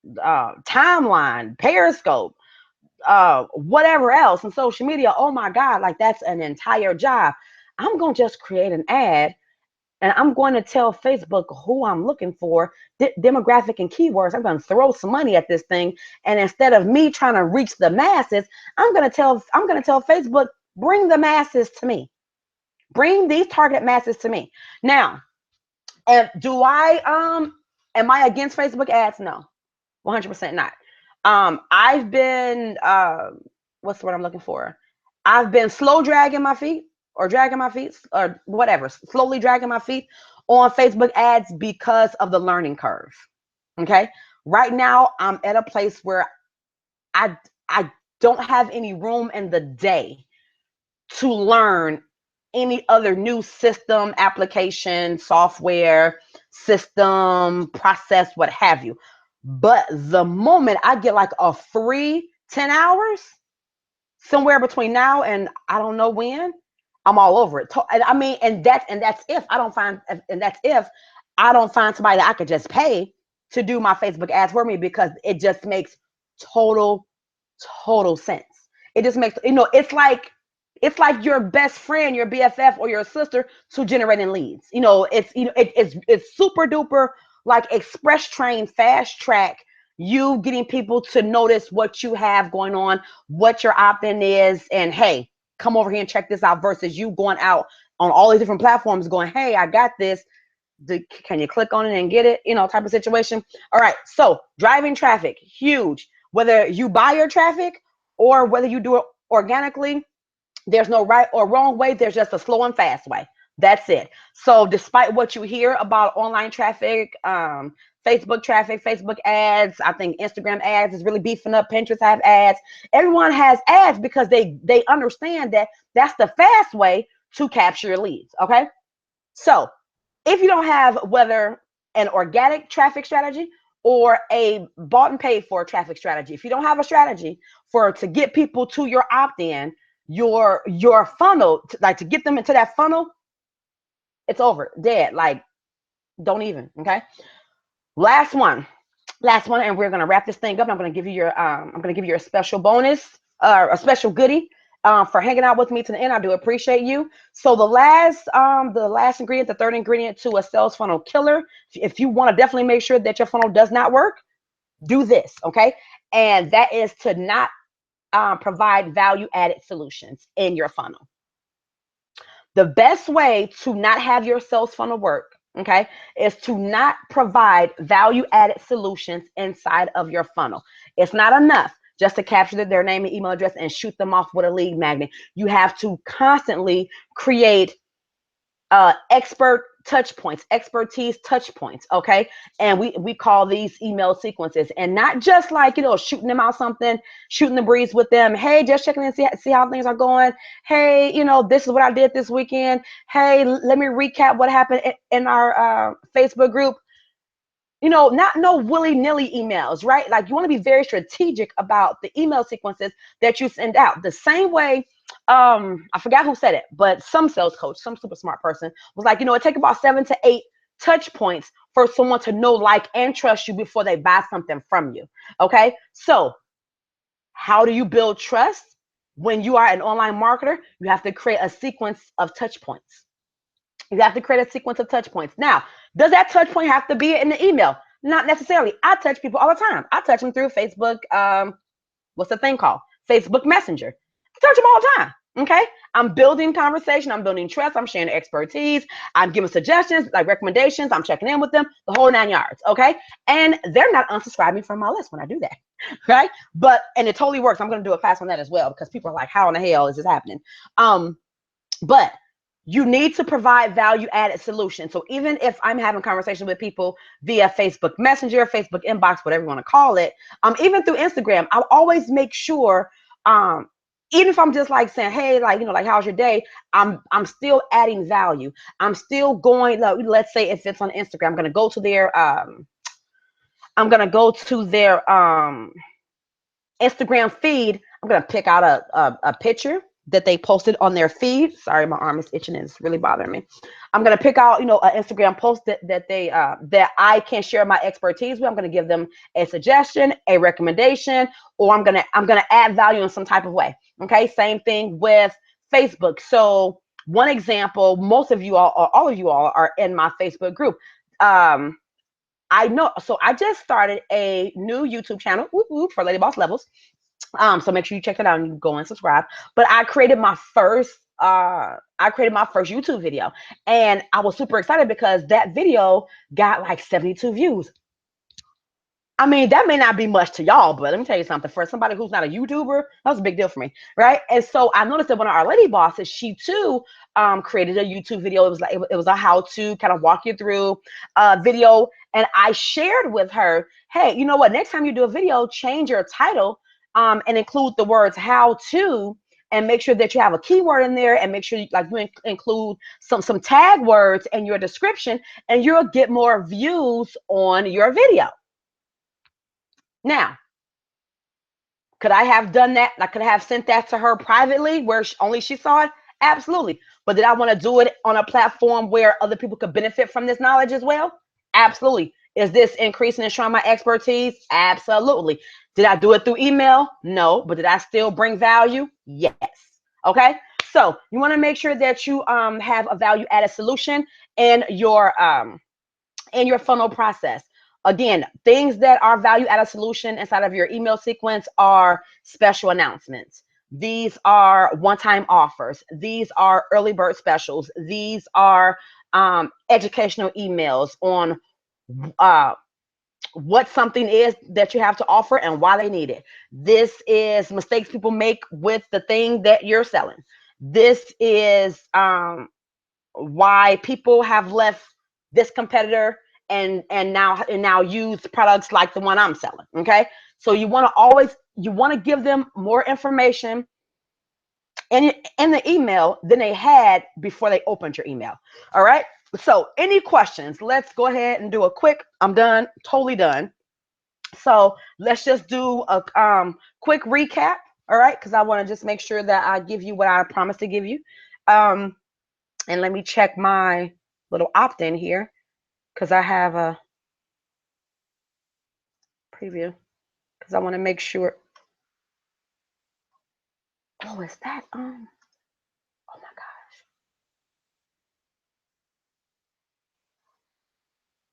timeline, Periscope, whatever else, and social media, oh my God, like that's an entire job. I'm going to just create an ad and I'm going to tell Facebook who I'm looking for, demographic and keywords. I'm going to throw some money at this thing. And instead of me trying to reach the masses, I'm going to tell Facebook, bring the masses to me. Bring these target masses to me. Now, and am I against Facebook ads? No, 100% not. I've been, what's the word I'm looking for? I've been slow dragging my feet or dragging my feet or whatever, slowly dragging my feet on Facebook ads because of the learning curve. Okay. Right now, I'm at a place where I don't have any room in the day to learn any other new system, application, software, system, process, what have you. But the moment I get like a free 10 hours, somewhere between now and I don't know when, I'm all over it. I mean, and that's if I don't find, and that's if I don't find somebody that I could just pay to do my Facebook ads for me, because it just makes total sense. It just makes, you know, it's like your best friend, your BFF or your sister to generating leads. You know, it's super duper like express train, fast track, you getting people to notice what you have going on, what your opt-in is, and hey, come over here and check this out, versus you going out on all these different platforms going, hey, I got this. Can you click on it and get it? You know, type of situation. All right. So driving traffic, huge. Whether you buy your traffic or whether you do it organically, there's no right or wrong way. There's just a slow and fast way. That's it. So despite what you hear about online traffic, Facebook traffic, Facebook ads, I think Instagram ads is really beefing up. Pinterest have ads. Everyone has ads because they understand that that's the fast way to capture your leads. Okay. So if you don't have whether an organic traffic strategy or a bought and paid for traffic strategy, if you don't have a strategy to get people to your opt-in, your funnel, like to get them into that funnel, it's over, dead. Like, don't even. Okay. Last one, and we're gonna wrap this thing up. I'm gonna give you a special bonus, a special goodie. For hanging out with me to the end. I do appreciate you. So the last ingredient, the third ingredient to a sales funnel killer, if you want to definitely make sure that your funnel does not work, do this, okay? And that is to not provide value-added solutions in your funnel. The best way to not have your sales funnel work, okay, is to not provide value-added solutions inside of your funnel. It's not enough just to capture their name and email address and shoot them off with a lead magnet. You have to constantly create expert touch points, expertise touch points, okay? And we call these email sequences, and not just like, you know, shooting them out something, shooting the breeze with them. Hey, just checking in, see how things are going. Hey, you know, this is what I did this weekend. Hey, let me recap what happened in our Facebook group. You know, not no willy-nilly emails, right? Like, you want to be very strategic about the email sequences that you send out. The same way, I forgot who said it, but some sales coach, some super smart person was like, you know, it takes about 7 to 8 touch points for someone to know, like, and trust you before they buy something from you. Okay. So how do you build trust? When you are an online marketer, you have to create a sequence of touch points. You have to create a sequence of touch points. Now, does that touch point have to be in the email? Not necessarily. I touch people all the time. I touch them through Facebook. What's the thing called? Facebook Messenger. I touch them all the time. Okay. I'm building conversation. I'm building trust. I'm sharing expertise. I'm giving suggestions, like recommendations. I'm checking in with them, the whole 9 yards. Okay. And they're not unsubscribing from my list when I do that. Right. And it totally works. I'm going to do a class on that as well, because people are like, how in the hell is this happening? But you need to provide value added solutions. So even if I'm having conversations with people via Facebook Messenger, Facebook inbox, whatever you want to call it, even through Instagram, I'll always make sure, even if I'm just like saying, hey, like, you know, like, how's your day? I'm still adding value. I'm still going, let's say if it's on Instagram, I'm gonna go to their Instagram feed. I'm gonna pick out a picture that they posted on their feed. Sorry, my arm is itching and it's really bothering me. I'm gonna pick out, you know, an Instagram post that they that I can share my expertise with. I'm gonna give them a suggestion, a recommendation, or I'm gonna add value in some type of way. Okay, same thing with Facebook. So one example, most of you all, or all of you all, are in my Facebook group. I know, so I just started a new YouTube channel for Lady Boss Levels. So make sure you check that out and you go and subscribe. But I created my first YouTube video, and I was super excited because that video got like 72 views. I mean, that may not be much to y'all, but let me tell you something. For somebody who's not a YouTuber, that was a big deal for me, right? And so I noticed that one of our lady bosses, she too created a YouTube video. It was like it was a how-to kind of walk you through video, and I shared with her, hey, you know what? Next time you do a video, change your title and include the words "how to." And make sure that you have a keyword in there, and make sure you include some tag words in your description, and you'll get more views on your video. Now, could I have done that? I could have sent that to her privately where only she saw it? Absolutely. But did I want to do it on a platform where other people could benefit from this knowledge as well? Absolutely. Is this increasing and showing my expertise? Absolutely. Did I do it through email? No. But did I still bring value? Yes. Okay. So you want to make sure that you have a value added solution in your funnel process. Again, things that are value added solution inside of your email sequence are special announcements. These are one-time offers. These are early bird specials. These are educational emails on what something is that you have to offer and why they need it. This is mistakes people make with the thing that you're selling. This is why people have left this competitor and now use products like the one I'm selling. Okay, so you want to give them more information in the email than they had before they opened your email. All right, so any questions? Let's go ahead and do a quick, I'm done, totally done. So let's just do a quick recap. All right, because I want to just make sure that I give you what I promised to give you. And let me check my little opt-in here, because I have a preview, because I want to make sure. Oh, is that oh my gosh,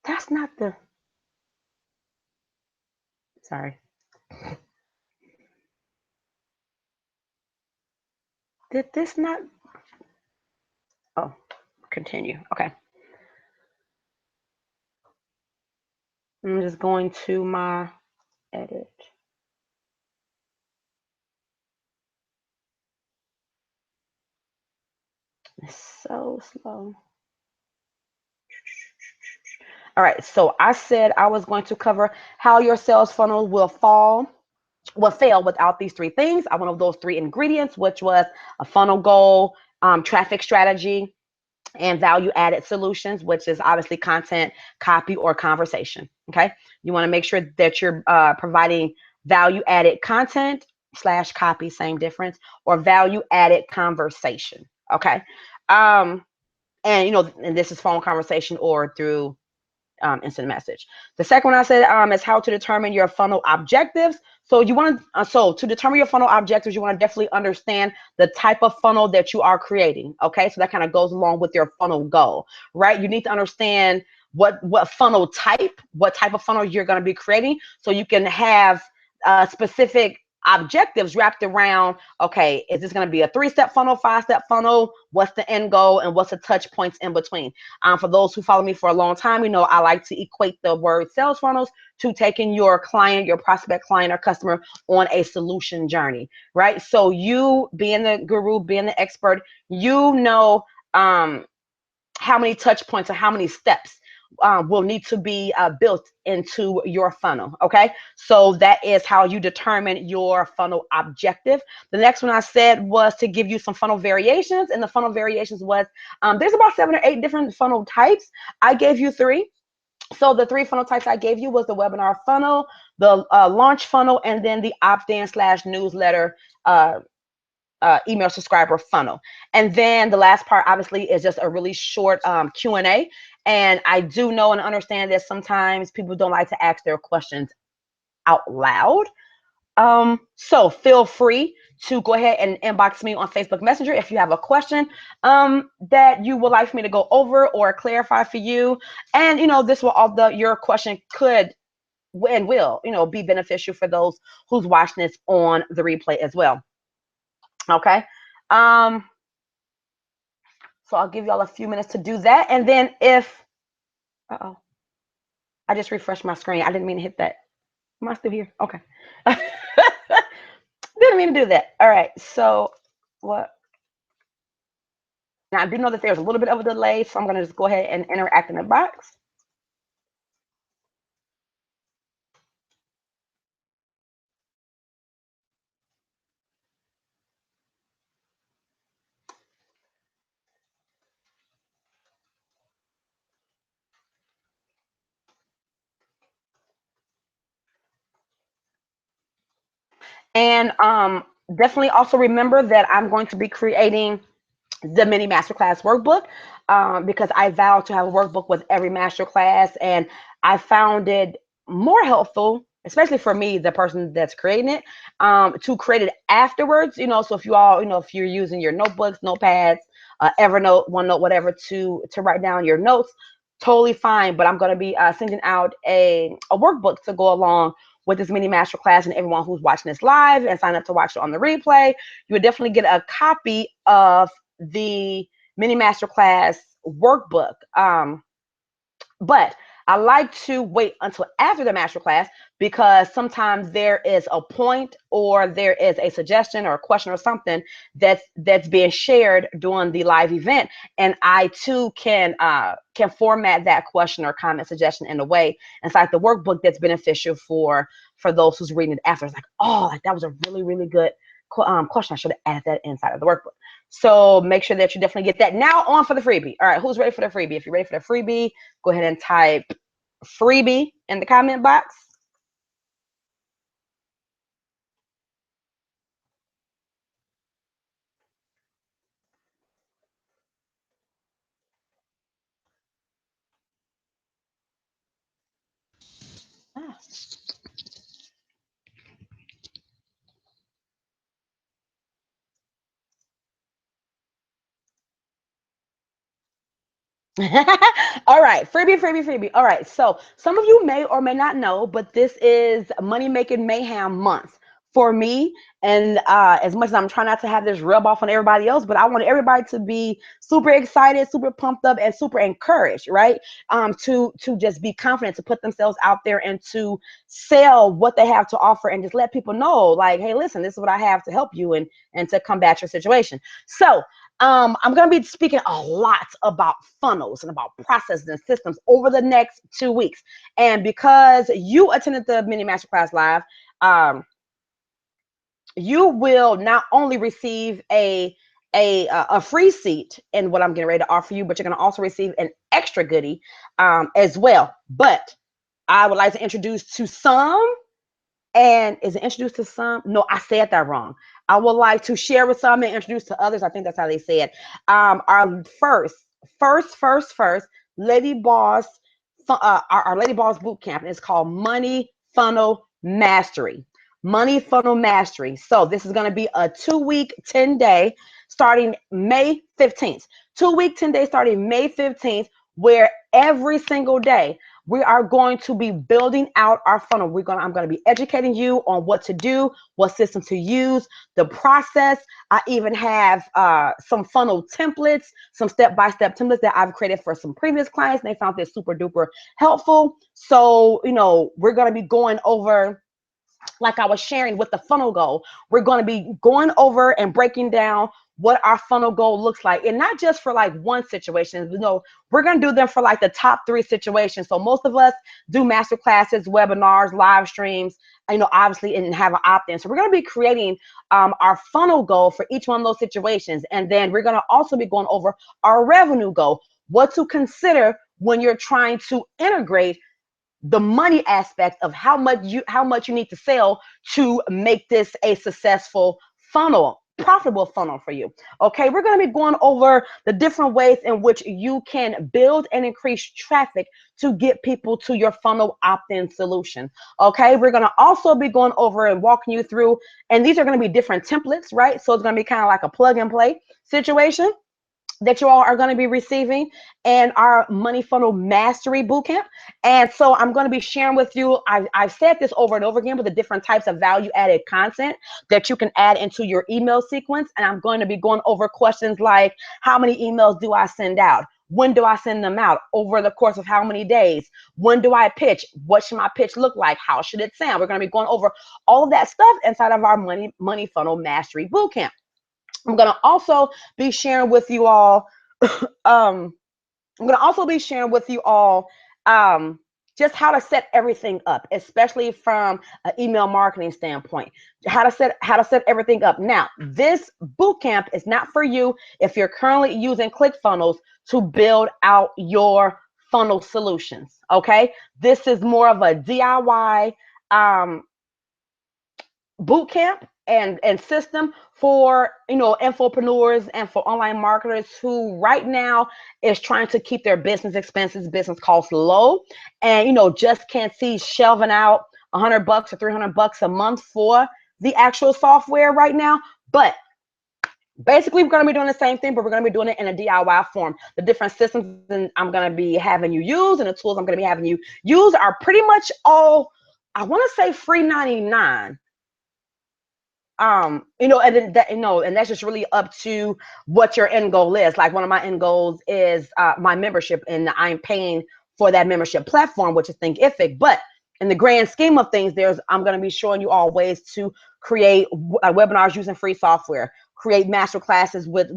that's not the, sorry, did this not, oh, continue. Okay, I'm just going to my edit. It's so slow. All right, so I said I was going to cover how your sales funnel will fail without these three things. I went over those three ingredients, which was a funnel goal, traffic strategy, and value added solutions, which is obviously content, copy, or conversation. Okay, you want to make sure that you're providing value added content slash copy, same difference, or value added conversation. Okay, and and this is phone conversation or through instant message. The second one I said is how to determine your funnel objectives. So you want to determine your funnel objectives, you want to definitely understand the type of funnel that you are creating. Okay, so that kind of goes along with your funnel goal, right? You need to understand what funnel type, what type of funnel you're going to be creating, so you can have specific objectives wrapped around, okay, is this going to be a 3-step funnel, 5-step funnel? What's the end goal and what's the touch points in between? For those who follow me for a long time, I like to equate the word sales funnels to taking your client, your prospect client or customer on a solution journey, right? So you being the guru, being the expert, how many touch points or how many steps will need to be built into your funnel. Okay, so that is how you determine your funnel objective. The next one I said was to give you some funnel variations, and the funnel variations was there's about 7 or 8 different funnel types. I gave you 3. So the 3 funnel types I gave you was the webinar funnel, the launch funnel, and then the opt-in / newsletter email subscriber funnel. And then the last part obviously is just a really short Q&A. And I do know and understand that sometimes people don't like to ask their questions out loud. So feel free to go ahead and inbox me on Facebook Messenger if you have a question that you would like for me to go over or clarify for you. And this will your question could and will be beneficial for those who's watching this on the replay as well. Okay. So I'll give y'all a few minutes to do that. And then if, I just refreshed my screen. I didn't mean to hit that. Am I still here? Okay. Didn't mean to do that. All right. So what? Now I do know that there's a little bit of a delay, so I'm going to just go ahead and interact in the box. And definitely also remember that I'm going to be creating the mini masterclass workbook because I vow to have a workbook with every masterclass, and I found it more helpful, especially for me, the person that's creating it, to create it afterwards. So if you all, if you're using your notebooks, notepads, Evernote, OneNote, whatever, to write down your notes, totally fine. But I'm going to be sending out a workbook to go along with this mini masterclass, and everyone who's watching this live and sign up to watch it on the replay, you would definitely get a copy of the mini masterclass workbook. But I like to wait until after the masterclass because sometimes there is a point or there is a suggestion or a question or something that's being shared during the live event, and I too can format that question or comment suggestion in a way inside the workbook that's beneficial for those who's reading it after. It's like, oh, like that was a really, really good question. I should have added that inside of the workbook. So make sure that you definitely get that. Now on for the freebie. All right, who's ready for the freebie? If you're ready for the freebie, go ahead and type freebie in the comment box. Ah. All right, freebie. All right, so some of you may or may not know, but this is Money Making Mayhem month for me. And as much as I'm trying not to have this rub off on everybody else, but I want everybody to be super excited, super pumped up, and super encouraged, right? To just be confident, to put themselves out there and to sell what they have to offer, and just let people know, like, hey, listen, this is what I have to help you and to combat your situation. So I'm going to be speaking a lot about funnels and about processes and systems over the next 2 weeks. And because you attended the mini masterclass live, you will not only receive a free seat in what I'm getting ready to offer you, but you're going to also receive an extra goodie as well. But I would like to introduce to some. And is it introduced to some? No, I said that wrong. I would like to share with some and introduce to others. I think that's how they say it. Our first Lady Boss, our Lady Boss boot camp is called Money Funnel Mastery. Money Funnel Mastery. So this is going to be a 2-week, 10-day starting May 15th. 2-week, 10-day starting May 15th, where every single day we are going to be building out our funnel. I'm going to be educating you on what to do, what system to use, the process. I even have some funnel templates, some step-by-step templates that I've created for some previous clients. And they found this super duper helpful. So, we're going to be going over, like I was sharing with the funnel goal, we're going to be going over and breaking down what our funnel goal looks like, and not just for like one situation. We're going to do them for like the top 3 situations. So most of us do master classes, webinars, live streams, obviously, and have an opt-in. So we're going to be creating our funnel goal for each one of those situations. And then we're going to also be going over our revenue goal, what to consider when you're trying to integrate the money aspect of how much you need to sell to make this a successful funnel, profitable funnel for you. Okay, we're going to be going over the different ways in which you can build and increase traffic to get people to your funnel opt-in solution. Okay, we're going to also be going over and walking you through, and these are going to be different templates, right? So it's going to be kind of like a plug and play situation that you all are going to be receiving and our money funnel mastery bootcamp. And so I'm going to be sharing with you, I've said this over and over again, with the different types of value added content that you can add into your email sequence. And I'm going to be going over questions like, how many emails do I send out? When do I send them out? Over the course of how many days? When do I pitch? What should my pitch look like? How should it sound? We're going to be going over all of that stuff inside of our money funnel mastery bootcamp. I'm going to also be sharing with you all, just how to set everything up, especially from an email marketing standpoint, how to set everything up. Now, this bootcamp is not for you if you're currently using ClickFunnels to build out your funnel solutions. Okay. This is more of a DIY, bootcamp and system for infopreneurs and for online marketers who right now is trying to keep their business expenses, business costs low, and just can't see shelving out $100 or $300 a month for the actual software right now. But basically, we're going to be doing the same thing, but we're going to be doing it in a DIY form. The different systems I'm going to be having you use and the tools I'm going to be having you use are pretty much all, I want to say, free 99. And that's just really up to what your end goal is. Like, one of my end goals is my membership, and I'm paying for that membership platform, which is Thinkific. But in the grand scheme of things, I'm going to be showing you all ways to create webinars using free software, create master classes with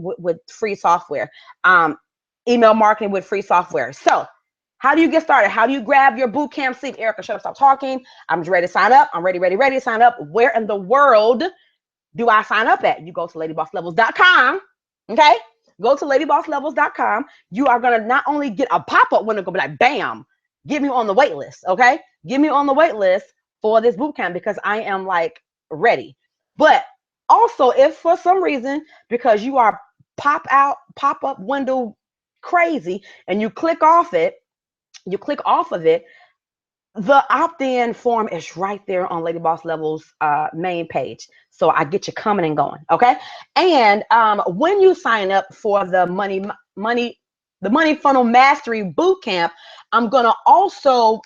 free software, email marketing with free software. So how do you get started? How do you grab your bootcamp seat? Erica, shut up, stop talking. I'm ready to sign up. I'm ready to sign up. Where in the world do I sign up at? You go to ladybosslevels.com. Okay, go to ladybosslevels.com. You are going to not only get a pop-up window, go be like, bam, get me on the wait list. Okay, get me on the wait list for this bootcamp, because I am like ready. But also, if for some reason, because you are pop-up window crazy, and you click off of it, the opt-in form is right there on Lady Boss Levels main page. So I get you coming and going. Okay. And when you sign up for the money funnel mastery bootcamp, I'm going to also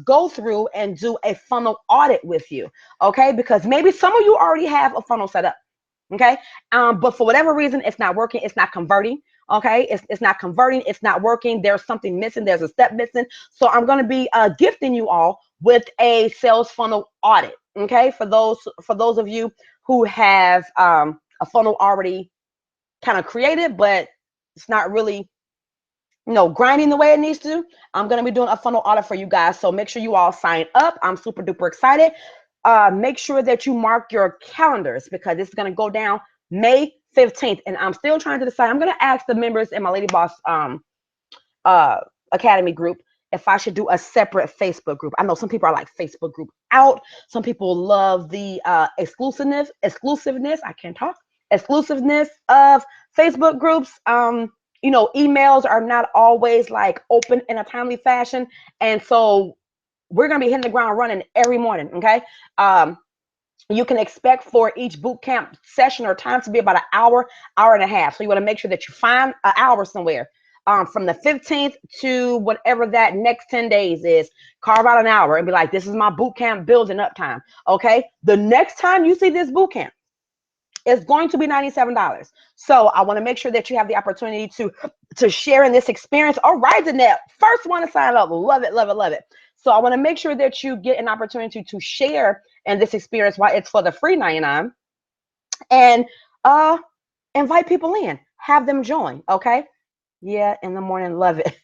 go through and do a funnel audit with you. Okay. Because maybe some of you already have a funnel set up. Okay. But for whatever reason, it's not working. It's not converting. Okay, it's not converting, it's not working, there's something missing, there's a step missing. So I'm going to be gifting you all with a sales funnel audit. Okay, for those of you who have a funnel already kind of created, but it's not really grinding the way it needs to, I'm going to be doing a funnel audit for you guys. So make sure you all sign up. I'm super duper excited. Make sure that you mark your calendars, because this is going to go down May 15th, and I'm still trying to decide. I'm going to ask the members in my Lady Boss Academy group if I should do a separate Facebook group. I know some people are like, Facebook group out. Some people love the exclusiveness. I can't talk. Exclusiveness of Facebook groups. Emails are not always like open in a timely fashion, and so we're going to be hitting the ground running every morning. Okay. You can expect for each boot camp session or time to be about an hour and a half. So you want to make sure that you find an hour somewhere from the 15th to whatever that next 10 days is. Carve out an hour and be like, this is my boot camp building up time. Okay. The next time you see this boot camp, it's going to be $97. So I want to make sure that you have the opportunity to share in this experience. All right, Danette, first one to sign up. Love it, love it, love it. So I want to make sure that you get an opportunity to share in this experience while it's for the free 99. And Invite people in, have them join. Okay. Yeah, in the morning, love it.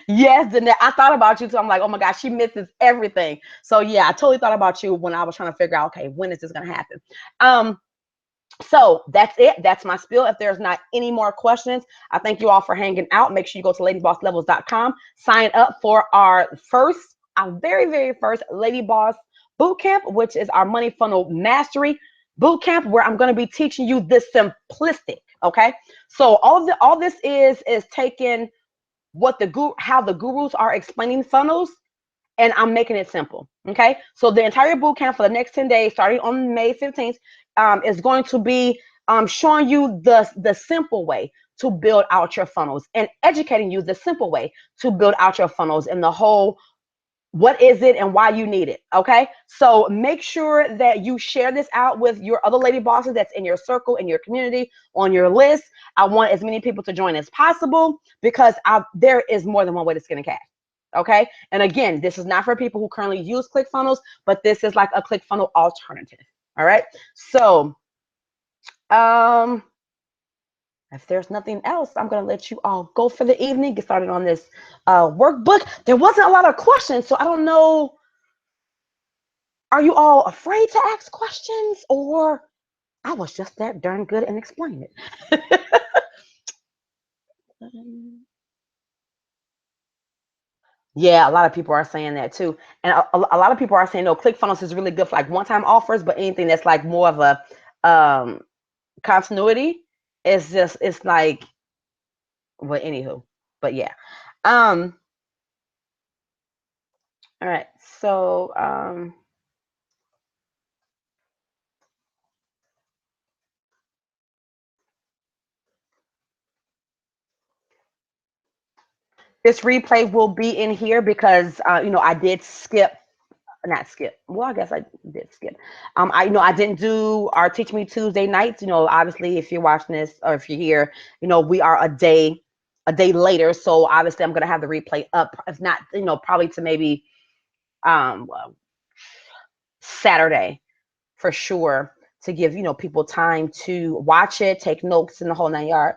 Yes, Danette, I thought about you too. I'm like, oh my gosh, she misses everything. So yeah, I totally thought about you when I was trying to figure out, okay, when is this gonna happen? Um, so that's it. That's my spiel. If there's not any more questions, I thank you all for hanging out. Make sure you go to ladybosslevels.com, sign up for our very, very first Lady Boss boot camp, which is our money funnel mastery boot camp, where I'm going to be teaching you this simplistic. Okay. So all this is taking what how the gurus are explaining funnels, and I'm making it simple. Okay. So the entire boot camp for the next 10 days, starting on May 15th, is going to be showing you the simple way to build out your funnels and educating you the simple way to build out your funnels and the whole what is it and why you need it. Okay. So make sure that you share this out with your other lady bosses that's in your circle, in your community, on your list. I want as many people to join as possible because there is more than one way to skin a cat. Okay. And again, this is not for people who currently use ClickFunnels, but this is like a ClickFunnels alternative. All right. So, um, if there's nothing else, I'm going to let you all go for the evening, get started on this workbook. There wasn't a lot of questions, so I don't know. Are you all afraid to ask questions, or I was just that darn good and explaining it? Yeah, a lot of people are saying that too. And a lot of people are saying, no, ClickFunnels is really good for like one-time offers, but anything that's like more of a continuity is just, it's like, well, anywho, but yeah. Um, all right. So, this replay will be in here because, I did skip, not skip. Well, I guess I did skip. I didn't do our Teach Me Tuesday nights. Obviously, if you're watching this or if you're here, we are a day later. So obviously, I'm gonna have the replay up. If not, probably to maybe well, Saturday for sure to give people time to watch it, take notes, in the whole 9 yard.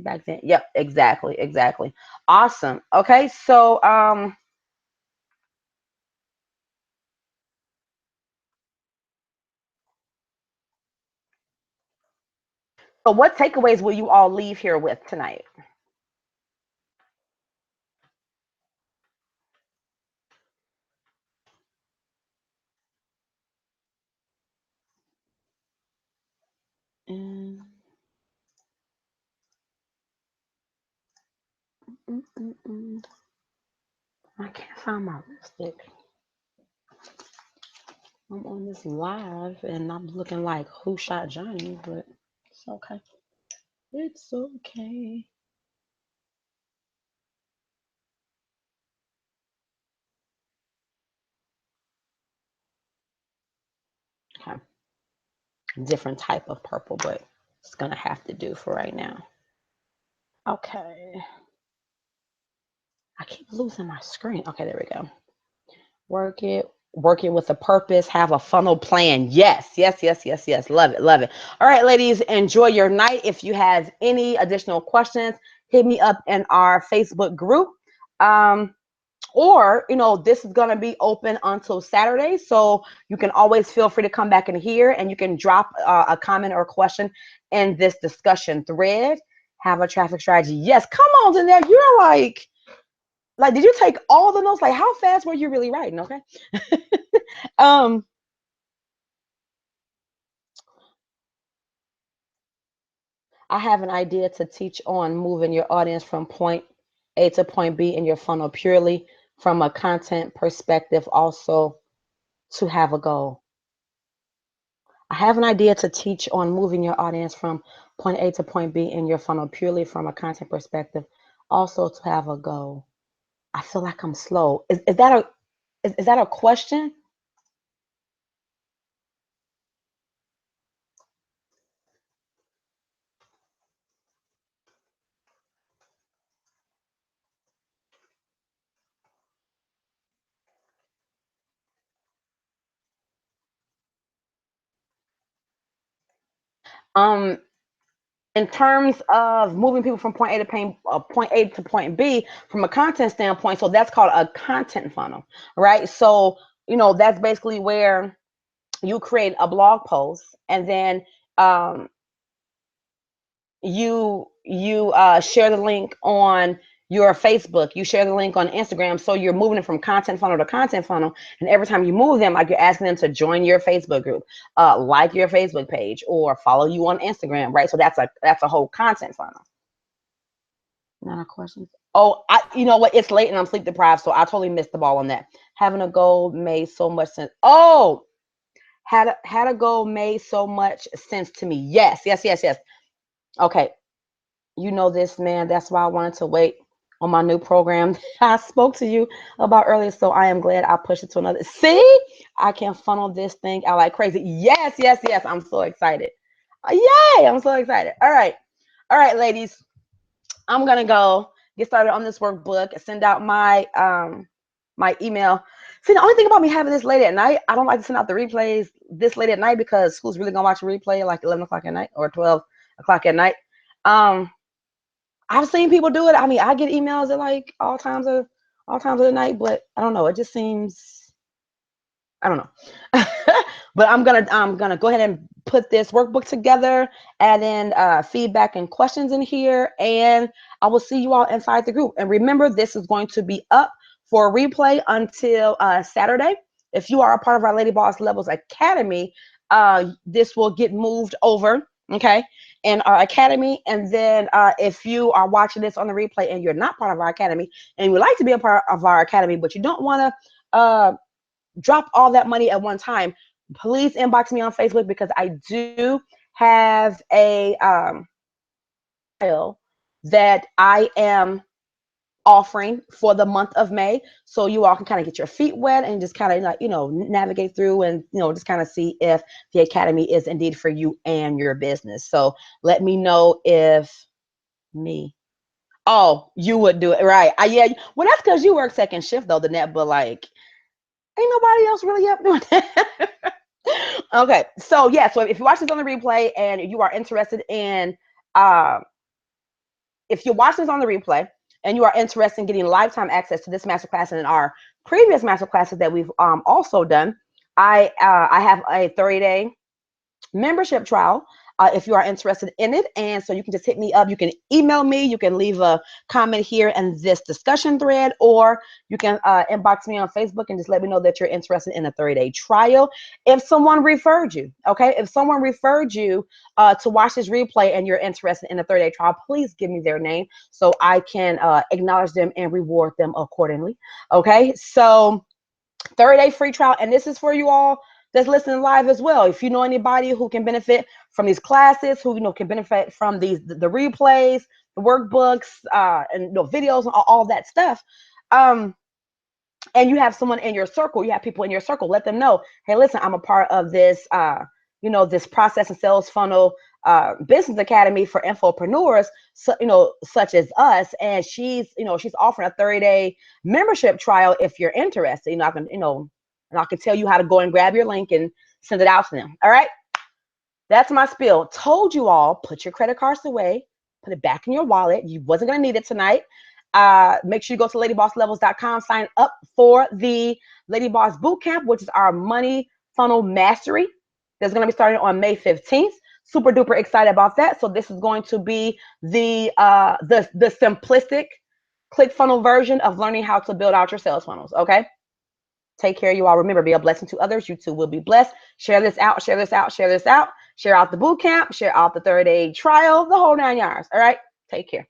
Back then. Yep, exactly, exactly. Awesome. Okay, so so what takeaways will you all leave here with tonight? Mm, mm, mm, mm. I can't find my lipstick. I'm on this live and I'm looking like Who Shot Johnny, but it's okay. It's okay. Okay. Different type of purple, but it's gonna have to do for right now. Okay. I keep losing my screen. Okay, there we go. Work it with a purpose, have a funnel plan. Yes, yes, yes, yes, yes. Love it, love it. All right, ladies, enjoy your night. If you have any additional questions, hit me up in our Facebook group. Um, or this is going to be open until Saturday, so you can always feel free to come back in here and you can drop a comment or a question in this discussion thread. Have a traffic strategy. Yes, come on, Danette. You're like, did you take all the notes? Like, how fast were you really writing? Okay. um, I have an idea to teach on moving your audience from point A to point B in your funnel purely from a content perspective, also to have a goal. I have an idea to teach on moving your audience from point A to point B in your funnel purely from a content perspective, also to have a goal. I feel like I'm slow. Is that a question? Um, in terms of moving people from point A to point B from a content standpoint, so that's called a content funnel, right? So, that's basically where you create a blog post, and then um, you share the link on your Facebook, you share the link on Instagram. So you're moving it from content funnel to content funnel, and every time you move them, like, you're asking them to join your Facebook group, like your Facebook page, or follow you on Instagram, right? So that's a whole content funnel. Not a question. Oh, you know what? It's late and I'm sleep deprived, so I totally missed the ball on that. Having a goal made so much sense. Oh, had a goal made so much sense to me. Yes, yes, yes, yes. Okay, you know this, man. That's why I wanted to wait on my new program I spoke to you about earlier. So I am glad I pushed it to another. See, I can funnel this thing out like crazy. Yes, yes, yes. I'm so excited. Yay! I'm so excited. All right, ladies. I'm gonna go get started on this workbook. Send out my email. See, the only thing about me having this late at night, I don't like to send out the replays this late at night because school's really gonna watch a replay like 11 o'clock at night or 12 o'clock at night. I've seen people do it. I mean, I get emails at like all times of the night, but I don't know. It just seems, I don't know. But I'm gonna go ahead and put this workbook together, add in feedback and questions in here, and I will see you all inside the group. And remember, this is going to be up for a replay until Saturday. If you are a part of our Lady Boss Levels Academy, this will get moved over, okay, in our academy. And then if you are watching this on the replay and you're not part of our academy and you would like to be a part of our academy, but you don't want to drop all that money at one time, please inbox me on Facebook, because I do have a file that I am offering for the month of May, so you all can kind of get your feet wet and just kind of, like, navigate through and just kind of see if the academy is indeed for you and your business. So let me know if me. Oh, you would do it, right? Yeah. Well, that's because you work second shift though, the net, but like, ain't nobody else really up doing that. Okay, so yeah, so if you watch this on the replay and you are interested in, uh, if you watch this on the replay and you are interested in getting lifetime access to this masterclass and our previous masterclasses that we've also done, I have a 30-day membership trial if you are interested in it. And so you can just hit me up. You can email me. You can leave a comment here in this discussion thread, or you can inbox me on Facebook and just let me know that you're interested in a 30-day trial. If someone referred you, okay, if someone referred you to watch this replay and you're interested in a 30-day trial, please give me their name so I can acknowledge them and reward them accordingly. Okay, so 30-day free trial, and this is for you all that's listening live as well. If you know anybody who can benefit from these classes, who can benefit from the replays, the workbooks, and videos and all that stuff, and you have someone in your circle, you have people in your circle, let them know, hey, listen, I'm a part of this, this process and sales funnel business academy for infopreneurs, so, such as us, and she's offering a 30-day membership trial if you're interested. And I can tell you how to go and grab your link and send it out to them. All right, that's my spiel. Told you all, put your credit cards away, put it back in your wallet. You wasn't gonna need it tonight. Make sure you go to ladybosslevels.com, sign up for the Lady Boss Bootcamp, which is our money funnel mastery. That's going to be starting on May 15th. Super duper excited about that. So this is going to be the simplistic ClickFunnels version of learning how to build out your sales funnels. Okay. Take care, you all. Remember, be a blessing to others. You too will be blessed. Share this out, share this out, share this out. Share out the bootcamp, share out the 30-day trial, the whole 9 yards. All right. Take care.